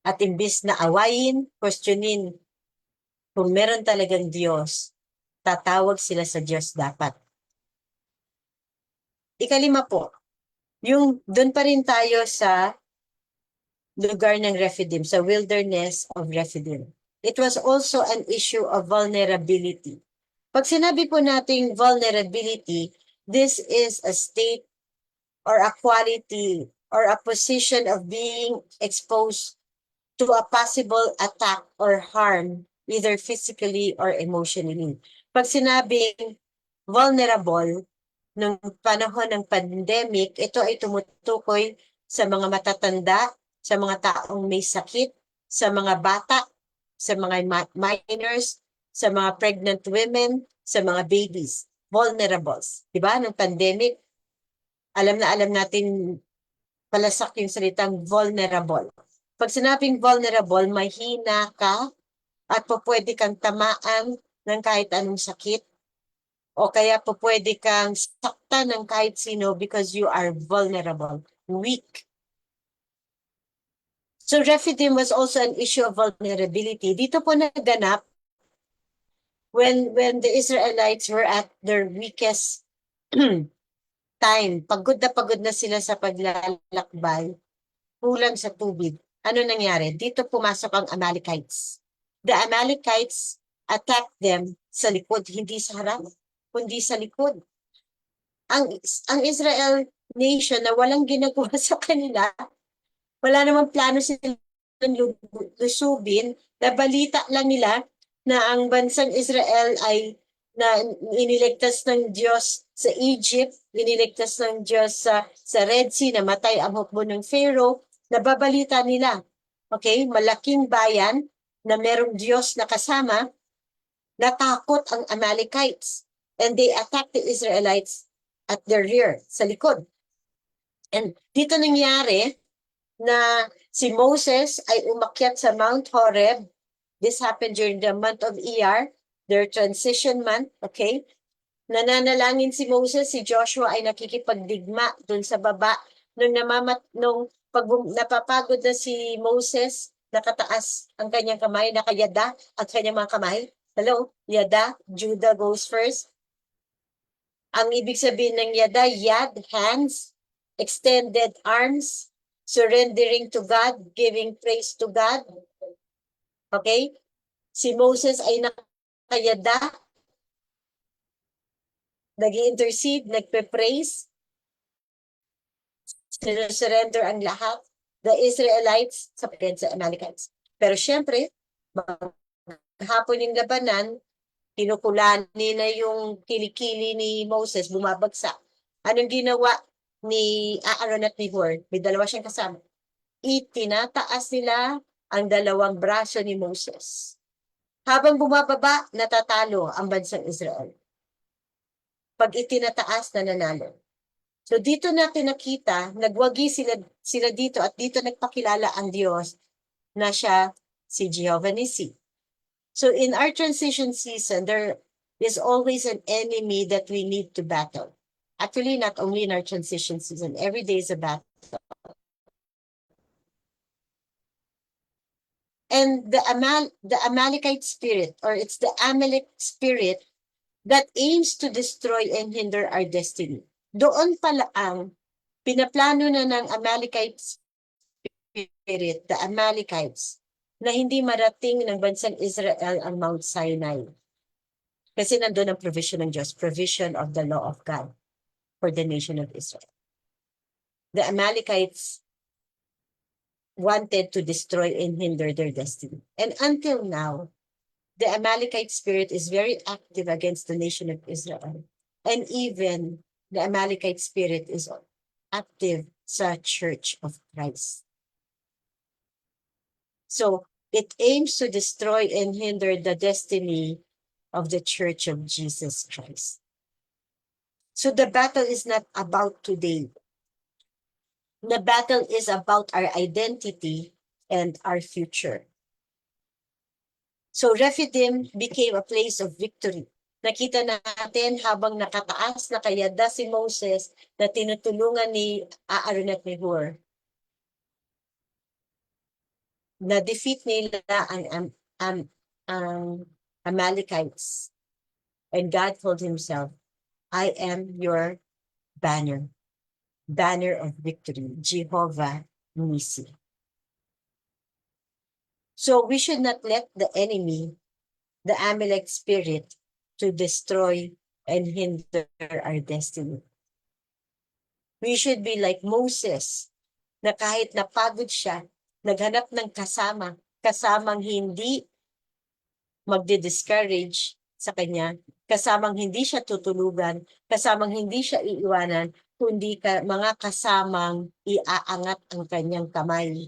At imbis na awayin, questionin, kung meron talagang Diyos, tatawag sila sa Diyos dapat. Ikalima po, yung doon pa rin tayo sa lugar ng Rephidim, sa wilderness of Rephidim. It was also an issue of vulnerability. Pag sinabi po nating vulnerability, this is a state or a quality or a position of being exposed to a possible attack or harm, either physically or emotionally. Pag sinabing vulnerable, nung panahon ng pandemic, ito ay tumutukoy sa mga matatanda, sa mga taong may sakit, sa mga bata, sa mga minors, sa mga pregnant women, sa mga babies. Vulnerables. Diba? Nung pandemic, alam na alam natin palasak yung salitang vulnerable. Pag sinabing vulnerable, mahina ka at pwede kang tamaan ng kahit anong sakit o kaya pwede kang saktan ng kahit sino because you are vulnerable, weak. So Rephidim was also an issue of vulnerability. Dito po naganap when the Israelites were at their weakest time. Pagod na sila sa paglalakbay, kulang sa tubig. Ano nangyari? Dito pumasok ang Amalekites. The Amalekites attacked them sa likod, hindi sa harap, kundi sa likod. Ang Israel nation na walang ginagawa sa kanila, wala namang plano silang lusubin, nabalita lang nila na ang bansang Israel ay na iniligtas ng Diyos sa Egypt, iniligtas ng Diyos sa Red Sea, namatay ang hukbo ng Pharaoh, nababalita nila. Okay, malaking bayan na merong Diyos na kasama, natakot ang Amalekites. And they attacked the Israelites at their rear, sa likod. And dito nangyari na si Moses ay umakyat sa Mount Horeb. This happened during the month of Iyar, their transition month, okay? Nananalangin si Moses, si Joshua ay nakikipagdigma dun sa baba. Nung napapagod na si Moses, nakataas ang kanyang kamay, nakayada at kanyang mga kamay. Hello, yada, Judah goes first. Ang ibig sabihin ng yada, yad, hands, extended arms, surrendering to God, giving praise to God. Okay? Si Moses ay nakayada, nag-i-intercede, nagpe-praise, surrender ang lahat, the Israelites sa Amalekites. Pero syempre, hapon yung labanan, kinukulan nila yung kilikili ni Moses, bumabagsak. Anong ginawa ni Aaron at ni Hur? May dalawa siyang kasama. Itinataas nila ang dalawang braso ni Moses. Habang bumababa, natatalo ang bansang Israel. Pag itinataas, nananalo. So dito natin nakita, nagwagi sila dito at dito nagpakilala ang Diyos na siya si Jehovah Nissi. So in our transition season, there is always an enemy that we need to battle. Actually, not only in our transition season, every day is a battle. And the Amalekite spirit, or it's the Amalek spirit that aims to destroy and hinder our destiny. Doon pala ang pinaplano na ng Amalekite spirit, the Amalekites, na hindi marating ng bansang Israel ang Mount Sinai. Kasi nandun ang provision ng Diyos, provision of the law of God for the nation of Israel. The Amalekites wanted to destroy and hinder their destiny. And until now, the Amalekite spirit is very active against the nation of Israel. And even the Amalekite spirit is active sa Church of Christ. So it aims to destroy and hinder the destiny of the Church of Jesus Christ. So the battle is not about today. The battle is about our identity and our future. So Rephidim became a place of victory. Nakita natin habang nakataas na kayada si Moses na tinutulungan ni Aaron at ni Hur. Na-defeat nila ang Amalekites. And God told himself, I am your banner of victory, Jehovah Nissi. So we should not let the enemy, the Amalek spirit, to destroy and hinder our destiny. We should be like Moses, na kahit napagod siya, naghanap ng kasamang hindi magdi-discourage sa kanya, kasamang hindi siya tutulugan, kasamang hindi siya iiwanan, kundi mga kasamang iaangat ang kanyang kamay.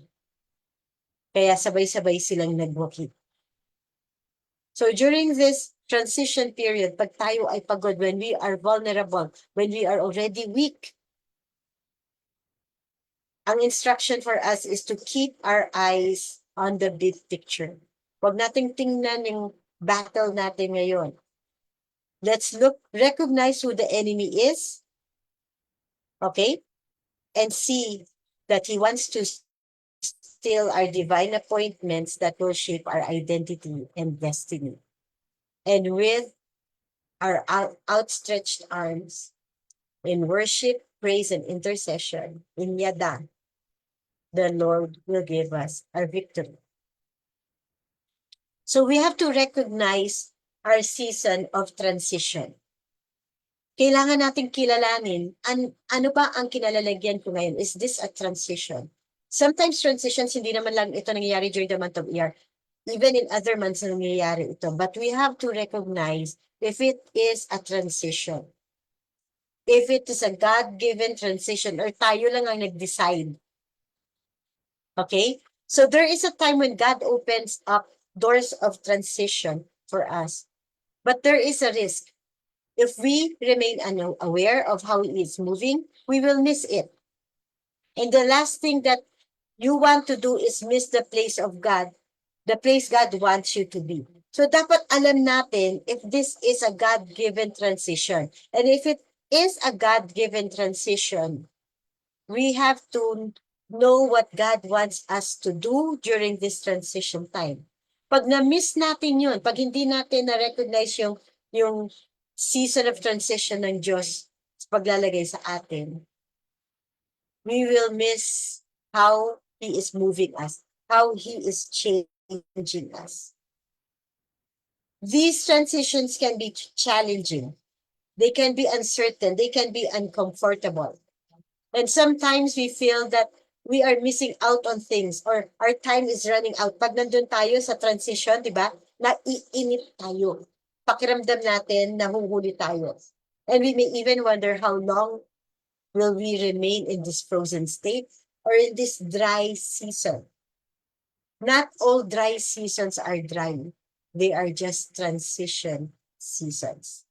Kaya sabay-sabay silang nagwakit. So during this transition period, pag tayo ay pagod, when we are vulnerable, when we are already weak, ang instruction for us is to keep our eyes on the big picture. Huwag nating tingnan yung battle natin ngayon. Let's recognize who the enemy is, okay? And see that he wants to steal our divine appointments that will shape our identity and destiny. And with our outstretched arms, in worship, praise, and intercession, in Yada, the Lord will give us our victory. So we have to recognize our season of transition. Kailangan nating kilalanin, ano ba ang kinalalagyan ko ngayon? Is this a transition? Sometimes transitions, hindi naman lang ito nangyayari during the month of ER. Even in other months nangyayari ito. But we have to recognize if it is a transition. If it is a God-given transition or tayo lang ang nag-decide. Okay? So there is a time when God opens up doors of transition for us. But there is a risk. If we remain unaware of how He is moving, we will miss it. And the last thing that you want to do is miss the place of God, the place God wants you to be. So dapat alam natin if this is a God-given transition. And if it is a God-given transition, we have to know what God wants us to do during this transition time. Pag na-miss natin yun, pag hindi natin na-recognize yung season of transition ng Diyos sa paglalagay sa atin, we will miss how He is moving us, how He is changing us. These transitions can be challenging. They can be uncertain. They can be uncomfortable. And sometimes we feel that we are missing out on things or our time is running out. Pag nandun tayo sa transition, di ba? Naiinit tayo. Pakiramdam natin, nahuhuli tayo. And we may even wonder how long will we remain in this frozen state or in this dry season. Not all dry seasons are dry. They are just transition seasons.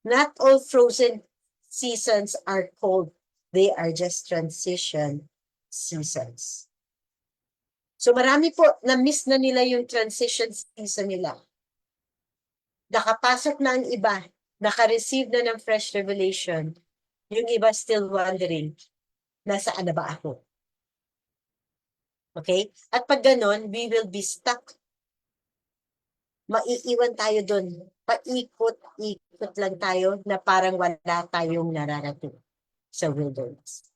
Not all frozen seasons are cold. They are just transition seasons. So marami po, na-miss na nila yung transition season nila. Nakapasok na ang iba, naka-receive na ng fresh revelation. Yung iba still wondering, nasaan na ba ako? Okay? At pag ganon, we will be stuck. Maiiwan tayo dun. Paikot-ikot lang tayo na parang wala tayong nararating sa wilderness.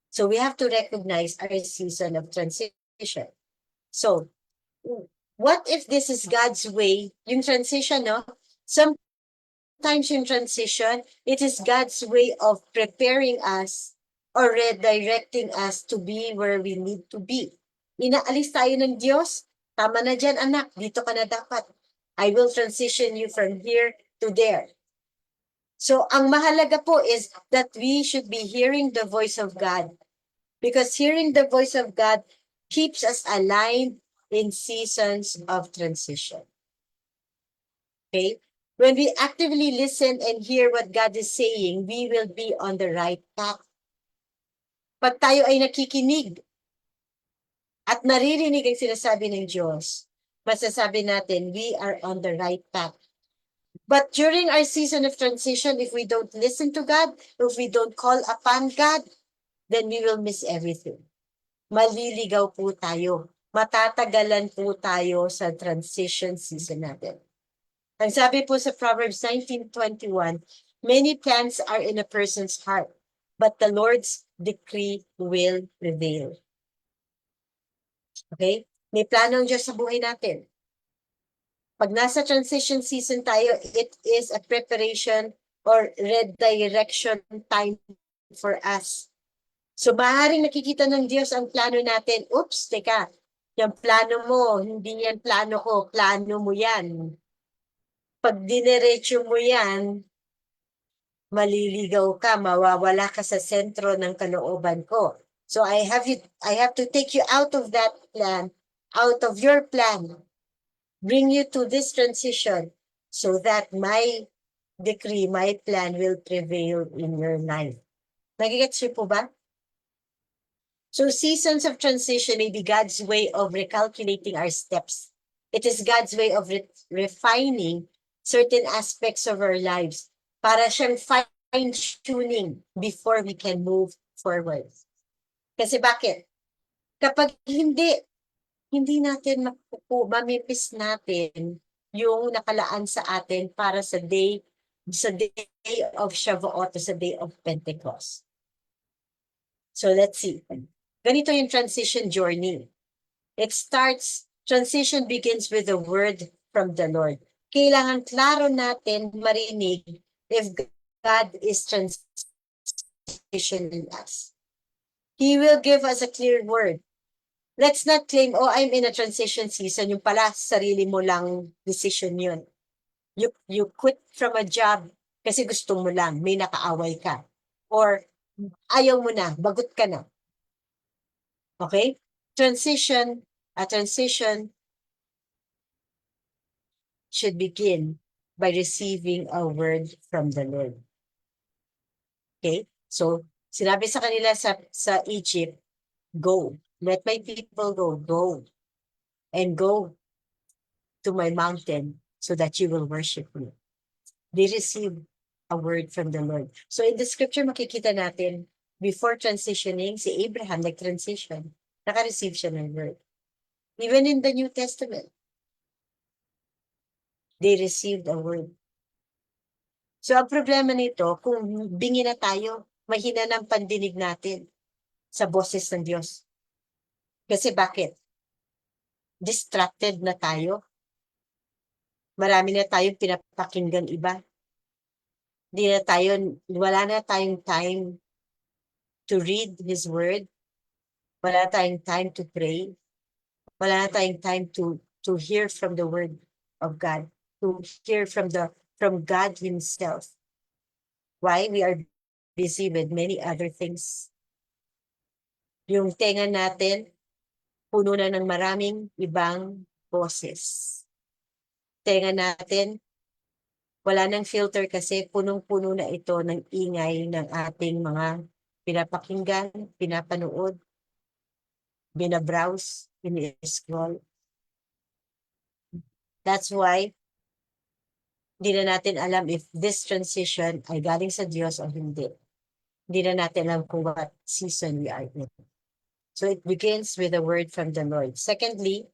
So we have to recognize our season of transition. So, what if this is God's way? Yung transition, no? Sometimes yung transition, it is God's way of preparing us or redirecting us to be where we need to be. Inaalis tayo ng Diyos, tama na dyan anak, dito ka na dapat. I will transition you from here to there. So, ang mahalaga po is that we should be hearing the voice of God. Because hearing the voice of God keeps us aligned in seasons of transition. Okay? When we actively listen and hear what God is saying, we will be on the right path. Pag tayo ay nakikinig at naririnig ang sinasabi ng Diyos, masasabi natin, we are on the right path. But during our season of transition, if we don't listen to God, if we don't call upon God, then we will miss everything. Maliligaw po tayo. Matatagalan po tayo sa transition season natin. Ang sabi po sa Proverbs 19:21, many plans are in a person's heart, but the Lord's decree will prevail. Okay? May plano ang Diyos sa buhay natin. Pag nasa transition season tayo, it is a preparation or redirection time for us. So, maaaring nakikita ng Diyos ang plano natin. Oops, teka, yung plano mo, hindi yan plano ko, plano mo yan. Pag dinerecho mo yan, maliligaw ka, mawawala ka sa sentro ng kalooban ko. So I have to take you out of that plan, out of your plan, bring you to this transition so that my decree, my plan will prevail in your life. Nagigets niyo po ba? So seasons of transition may be God's way of recalculating our steps. It is God's way of refining certain aspects of our lives para siyang fine-tuning before we can move forward. Kasi bakit? Kapag hindi natin mamipis natin yung nakalaan sa atin para sa day of Shavuot, sa day of Pentecost. So let's see. Ganito yung transition journey. Transition begins with a word from the Lord. Kailangan klaro natin marinig if God is transitioning us. He will give us a clear word. Let's not claim, oh, I'm in a transition season. Yung pala, sarili mo lang decision yun. You quit from a job kasi gusto mo lang, may nakaaway ka. Or ayaw mo na, bagot ka na. Okay? A transition should begin by receiving a word from the Lord. Okay? So, sinabi sa kanila sa Egypt, go. Let my people go. Go. And go to my mountain so that you will worship me. They received a word from the Lord. So, in the scripture, makikita natin, before transitioning, si Abraham nag-transition. Naka-receive siya ng word. Even in the New Testament, they received a word. So, ang problema nito, kung bingi na tayo, mahina ng pandinig natin sa boses ng Diyos. Kasi bakit? Distracted na tayo. Marami na tayong pinapakinggan iba. Wala na tayong time to read His Word. Wala na tayong time to pray. Wala na tayong time to hear from the Word of God. To hear from God Himself. Why? We are busy with many other things. Yung tenga natin, puno na ng maraming ibang boses. Tenga natin, wala nang filter kasi punong-puno na ito ng ingay ng ating mga pinapakinggan, pinapanood, binabrowse, ini-scroll. That's why, hindi na natin alam if this transition ay galing sa Diyos o hindi. Hindi na natin alam kung what season we are in. So it begins with a word from the Lord. Secondly,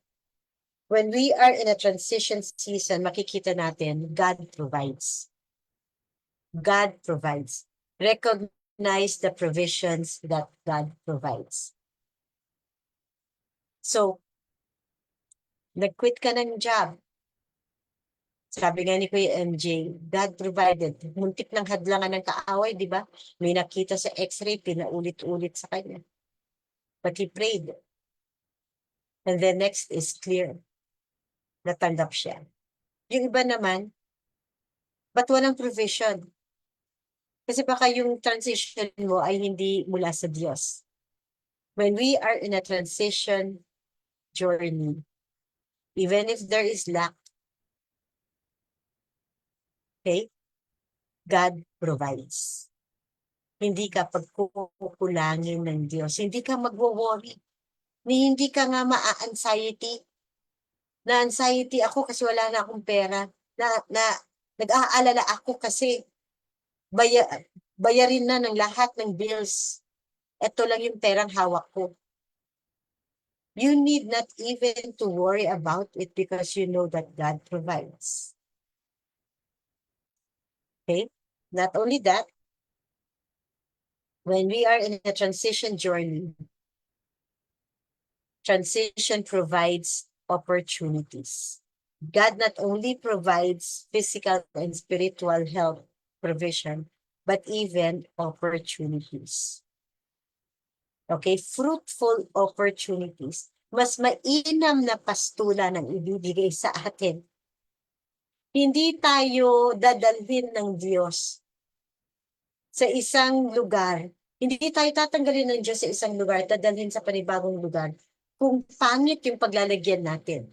when we are in a transition season, makikita natin, God provides. God provides. Recognize the provisions that God provides. So, nag-quit ka ng job. Sabi nga ni Kuya MJ, God provided. Muntik ng hadlangan ng kaaway, di ba? May nakita sa x-ray, pinaulit-ulit sa kanya. But he prayed. And the next is clear. Natanggap siya. Yung iba naman, ba't walang provision? Kasi baka yung transition mo ay hindi mula sa Diyos. When we are in a transition journey, even if there is lack, okay, God provides. Hindi ka pagkukulangin ng Diyos. Hindi ka magwo-worry. Hindi ka nga ma-anxiety. Na-anxiety ako kasi wala na akong pera. Nag-aalala ako kasi bayarin na ng lahat ng bills. Ito lang yung perang hawak ko. You need not even to worry about it because you know that God provides. Okay? Not only that, when we are in a transition journey, transition provides opportunities. God not only provides physical and spiritual health provision, but even opportunities. Okay, fruitful opportunities. Mas mainam na pastulan ang ibibigay sa atin. Hindi tayo dadalhin ng Diyos sa isang lugar. Hindi tayo tatanggalin ng Diyos sa isang lugar, dadalhin sa panibagong lugar kung pangit yung paglalagyan natin.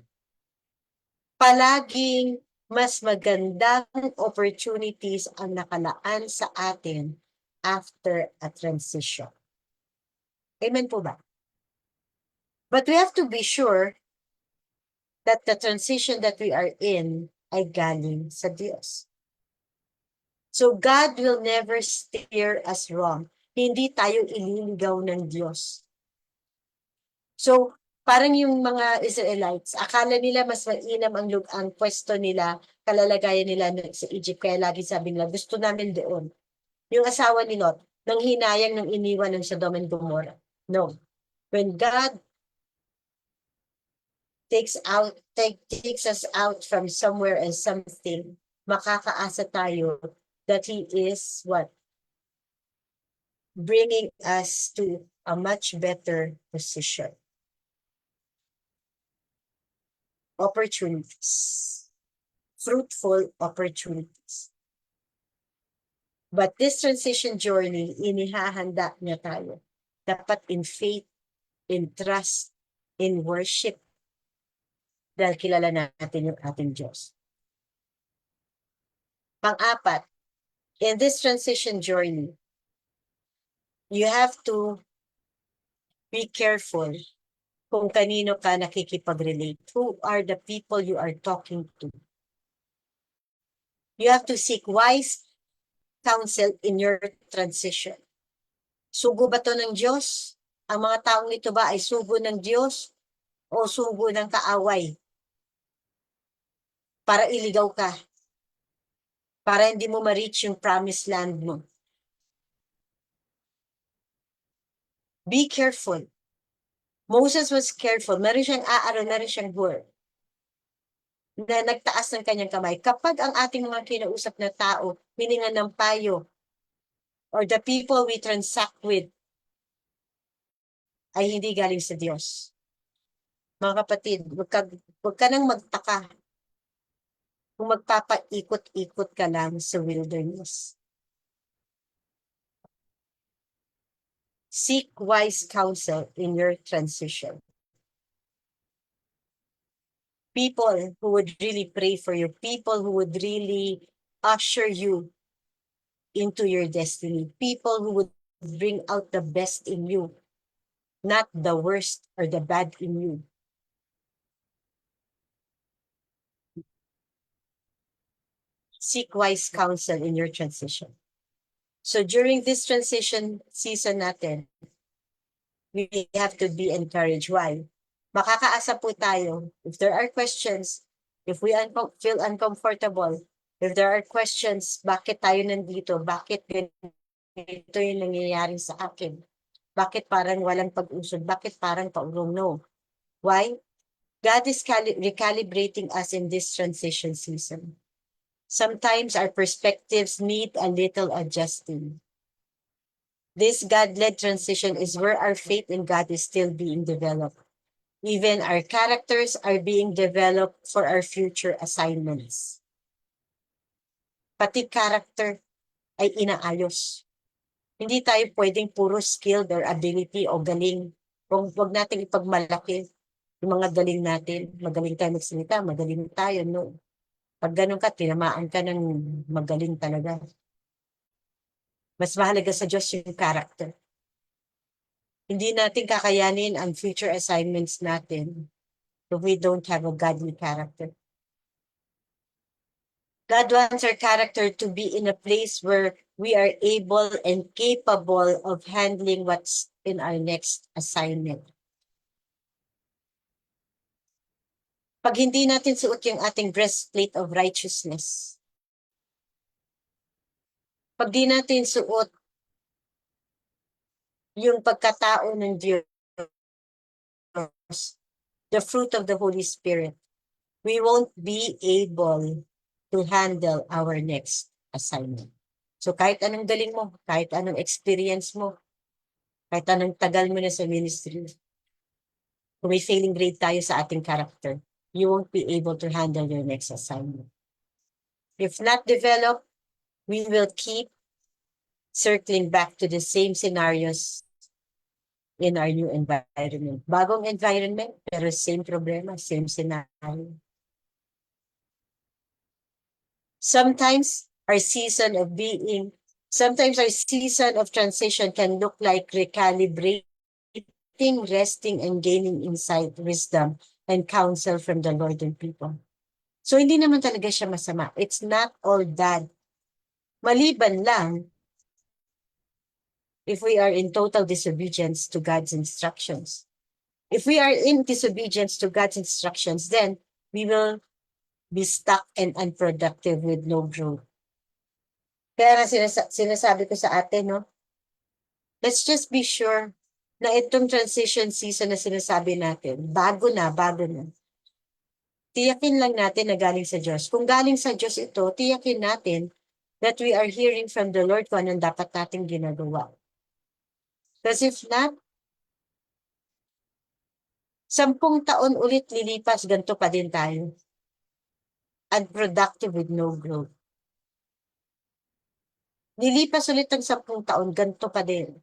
Palaging mas magandang opportunities ang nakalaan sa atin after a transition. Amen po ba? But we have to be sure that the transition that we are in ay galing sa Diyos. So God will never steer us wrong. Hindi tayo ililigaw ng Diyos. So, parang yung mga Israelites, akala nila mas mainam ang pwesto nila, kalalagayan nila sa Egypt, kaya lagi sabi nila, gusto namin doon. Yung asawa ni Lot, nang hinayang ng iniwan ng Sodom and Gomorrah. No. When God takes us out from somewhere and something, makakaasa tayo that He is what? Bringing us to a much better position. Opportunities. Fruitful opportunities. But this transition journey, inihahanda niya tayo. Dapat in faith, in trust, in worship, dahil kilala natin yung ating Diyos. Pang-apat, in this transition journey, you have to be careful kung kanino ka nakikipag-relate. Who are the people you are talking to? You have to seek wise counsel in your transition. Sugo ba to ng Diyos? Ang mga taong ito ba ay sugo ng Diyos o sugo ng kaaway? Para iligaw ka. Para hindi mo ma-reach yung promised land mo. Be careful. Moses was careful. Meron siyang aaron, meron siyang word na nagtaas ng kanyang kamay. Kapag ang ating mga kinausap na tao, hiningan ng payo, or the people we transact with, ay hindi galing sa Diyos. Mga kapatid, huwag ka nang magtaka kung magpapaikot-ikot ka lang sa wilderness. Seek wise counsel in your transition. People who would really pray for you, people who would really usher you into your destiny, people who would bring out the best in you, not the worst or the bad in you. Seek wise counsel in your transition. So during this transition season natin, we have to be encouraged. Why? Makakaasa po tayo. If there are questions, if we feel uncomfortable, if there are questions, bakit tayo nandito? Bakit ganito yung nangyayari sa akin? Bakit parang walang pag-usod? Bakit parang paurong no? Why? God is recalibrating us in this transition season. Sometimes our perspectives need a little adjusting. This God-led transition is where our faith in God is still being developed. Even our characters are being developed for our future assignments. Pati character ay inaayos. Hindi tayo pwedeng puro skilled or ability o galing. Huwag natin ipagmalaki yung mga galing natin. Magaling tayo magsalita, magaling tayo, no? Pag ganun ka, tinamaan ka ng magaling talaga. Mas mahalaga sa Diyos yung character. Hindi natin kakayanin ang future assignments natin if we don't have a godly character. God wants our character to be in a place where we are able and capable of handling what's in our next assignment. Pag hindi natin suot yung ating breastplate of righteousness, pag di natin suot yung pagkatao ng Diyos, the fruit of the Holy Spirit, we won't be able to handle our next assignment. So kahit anong galing mo, kahit anong experience mo, Kahit anong tagal mo na sa ministry, kung may failing grade tayo sa ating character, you won't be able to handle your next assignment. If not developed, we will keep circling back to the same scenarios in our new environment. Bagong environment, pero same problema, same scenario. Sometimes our season of transition can look like recalibrating, resting, and gaining insight, wisdom, and counsel from the Lord and people. So, hindi naman talaga siya masama. It's not all bad. Maliban lang if we are in total disobedience to God's instructions. If we are in disobedience to God's instructions, then we will be stuck and unproductive with no growth. Kaya sinasabi ko sa atin, no? Let's just be sure na itong transition season na sinasabi natin, bago na. Tiyakin lang natin na galing sa Diyos. Kung galing sa Diyos ito, tiyakin natin that we are hearing from the Lord kung anong dapat nating ginagawa. Because if not, 10 taon ulit lilipas, ganito pa din tayo. Unproductive with no growth. Lilipas ulit ang 10 taon, ganito pa din.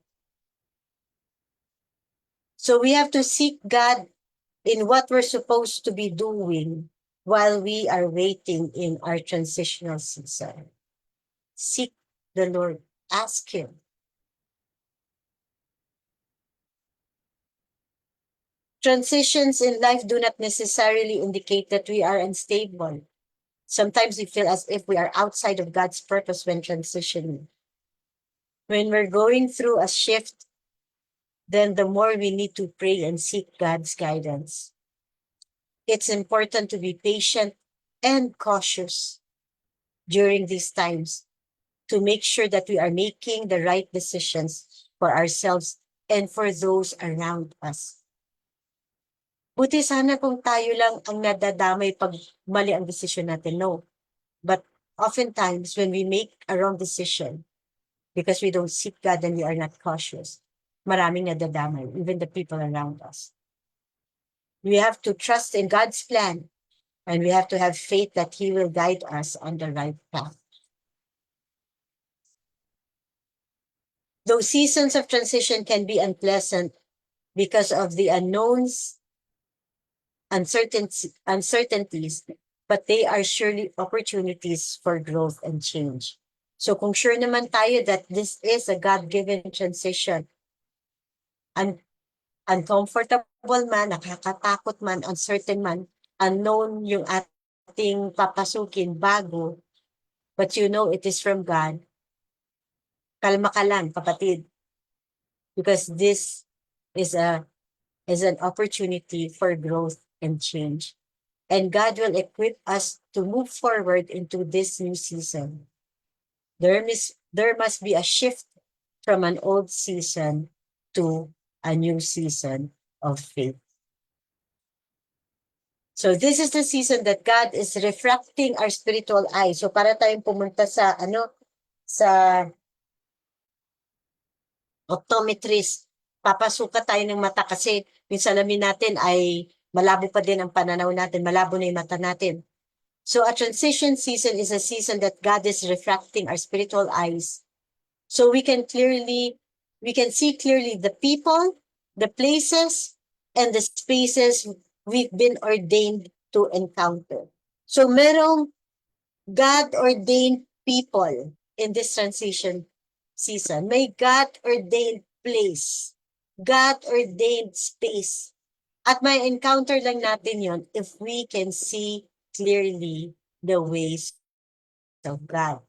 So we have to seek God in what we're supposed to be doing while we are waiting in our transitional season. Seek the Lord. Ask Him. Transitions in life do not necessarily indicate that we are unstable. Sometimes we feel as if we are outside of God's purpose when transitioning. When we're going through a shift, then the more we need to pray and seek God's guidance. It's important to be patient and cautious during these times to make sure that we are making the right decisions for ourselves and for those around us. Buti sana kung tayo lang ang nadadamay pag mali ang decision natin. No. But oftentimes when we make a wrong decision, because we don't seek God and we are not cautious, maraming nadadamay, even the people around us. We have to trust in God's plan, and we have to have faith that He will guide us on the right path. Though seasons of transition can be unpleasant because of the unknowns, uncertainties, but they are surely opportunities for growth and change. So kung sure naman tayo that this is a God-given transition, uncomfortable man, nakakatakot man, uncertain man, unknown yung ating papasukin bago, but you know it is from God, kalma ka lang, kapatid. Because this is an opportunity for growth and change. And God will equip us to move forward into this new season. There must be a shift from an old season to a new season of faith. So this is the season that God is refracting our spiritual eyes. So para tayong pumunta sa optometrist, papasuka tayo ng mata kasi yung salamin natin ay malabo pa din ang pananaw natin, malabo na yung mata natin. So a transition season is a season that God is refracting our spiritual eyes. So we can see clearly the people, the places, and the spaces we've been ordained to encounter. So merong God-ordained people in this transition season. May God-ordained place, God-ordained space. At may encounter lang natin yon if we can see clearly the ways of God.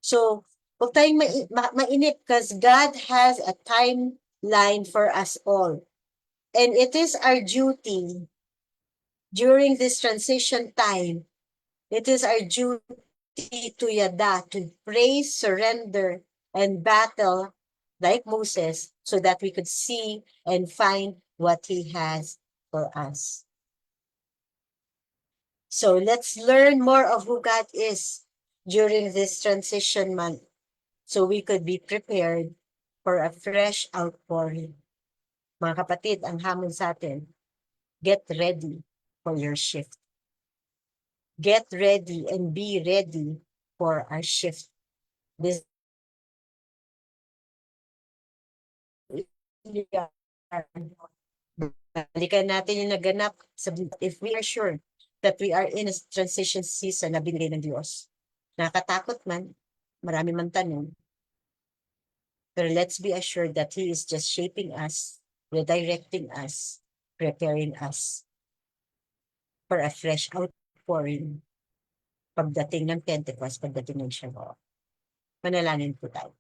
So, huwag tayong mainip because God has a timeline for us all. And it is our duty during this transition time, it is our duty to yada, to pray, surrender, and battle like Moses so that we could see and find what He has for us. So let's learn more of who God is during this transition month so we could be prepared for a fresh outpouring. Mga kapatid, ang hamon sa atin, get ready for your shift. Get ready and be ready for our shift. This balikan natin yung naganap. If we are sure that we are in a transition season na binigay ng Diyos, nakatakot man, marami man tanong, pero let's be assured that He is just shaping us, redirecting us, preparing us for a fresh outpouring pagdating ng Pentecost, pagdating ng Shabbat. Manalangin po tayo.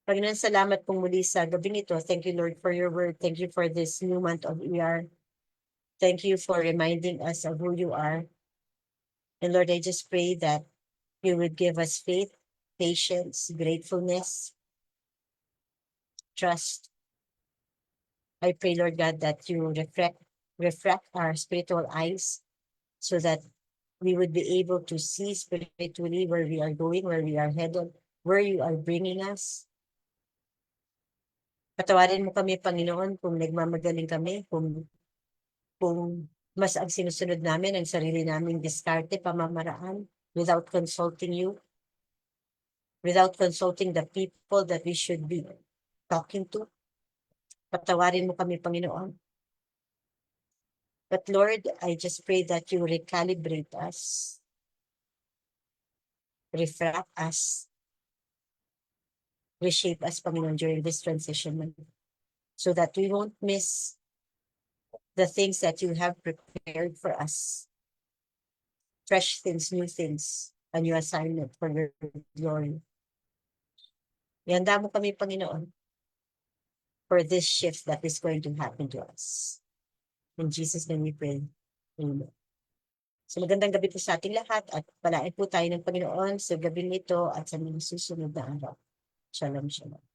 Panginoon, salamat pong muli sa gabing ito. Thank you, Lord, for your word. Thank you for this new month of ER. Thank you for reminding us of who you are. And Lord, I just pray that you would give us faith, patience, gratefulness, trust. I pray, Lord God, that you refract our spiritual eyes so that we would be able to see spiritually where we are going, where we are headed, where you are bringing us. Patawarin mo kami, Panginoon, kung nagmamagaling kami, kung mas ang sinusunod namin ang sarili naming diskarte, pamamaraan, without consulting you, without consulting the people that we should be talking to. Patawarin mo kami, Panginoon. But Lord, I just pray that you recalibrate us, refract us, reshape us, Panginoon, during this transition month, so that we won't miss the things that you have prepared for us. Fresh things, new things, a new assignment for your glory. Ihanda mo kami, Panginoon, for this shift that is going to happen to us. In Jesus' name we pray. Amen. So magandang gabi po sa ating lahat at palain po tayo ng Panginoon sa gabi nito at sa mga susunod na araw. Shalom, shalom.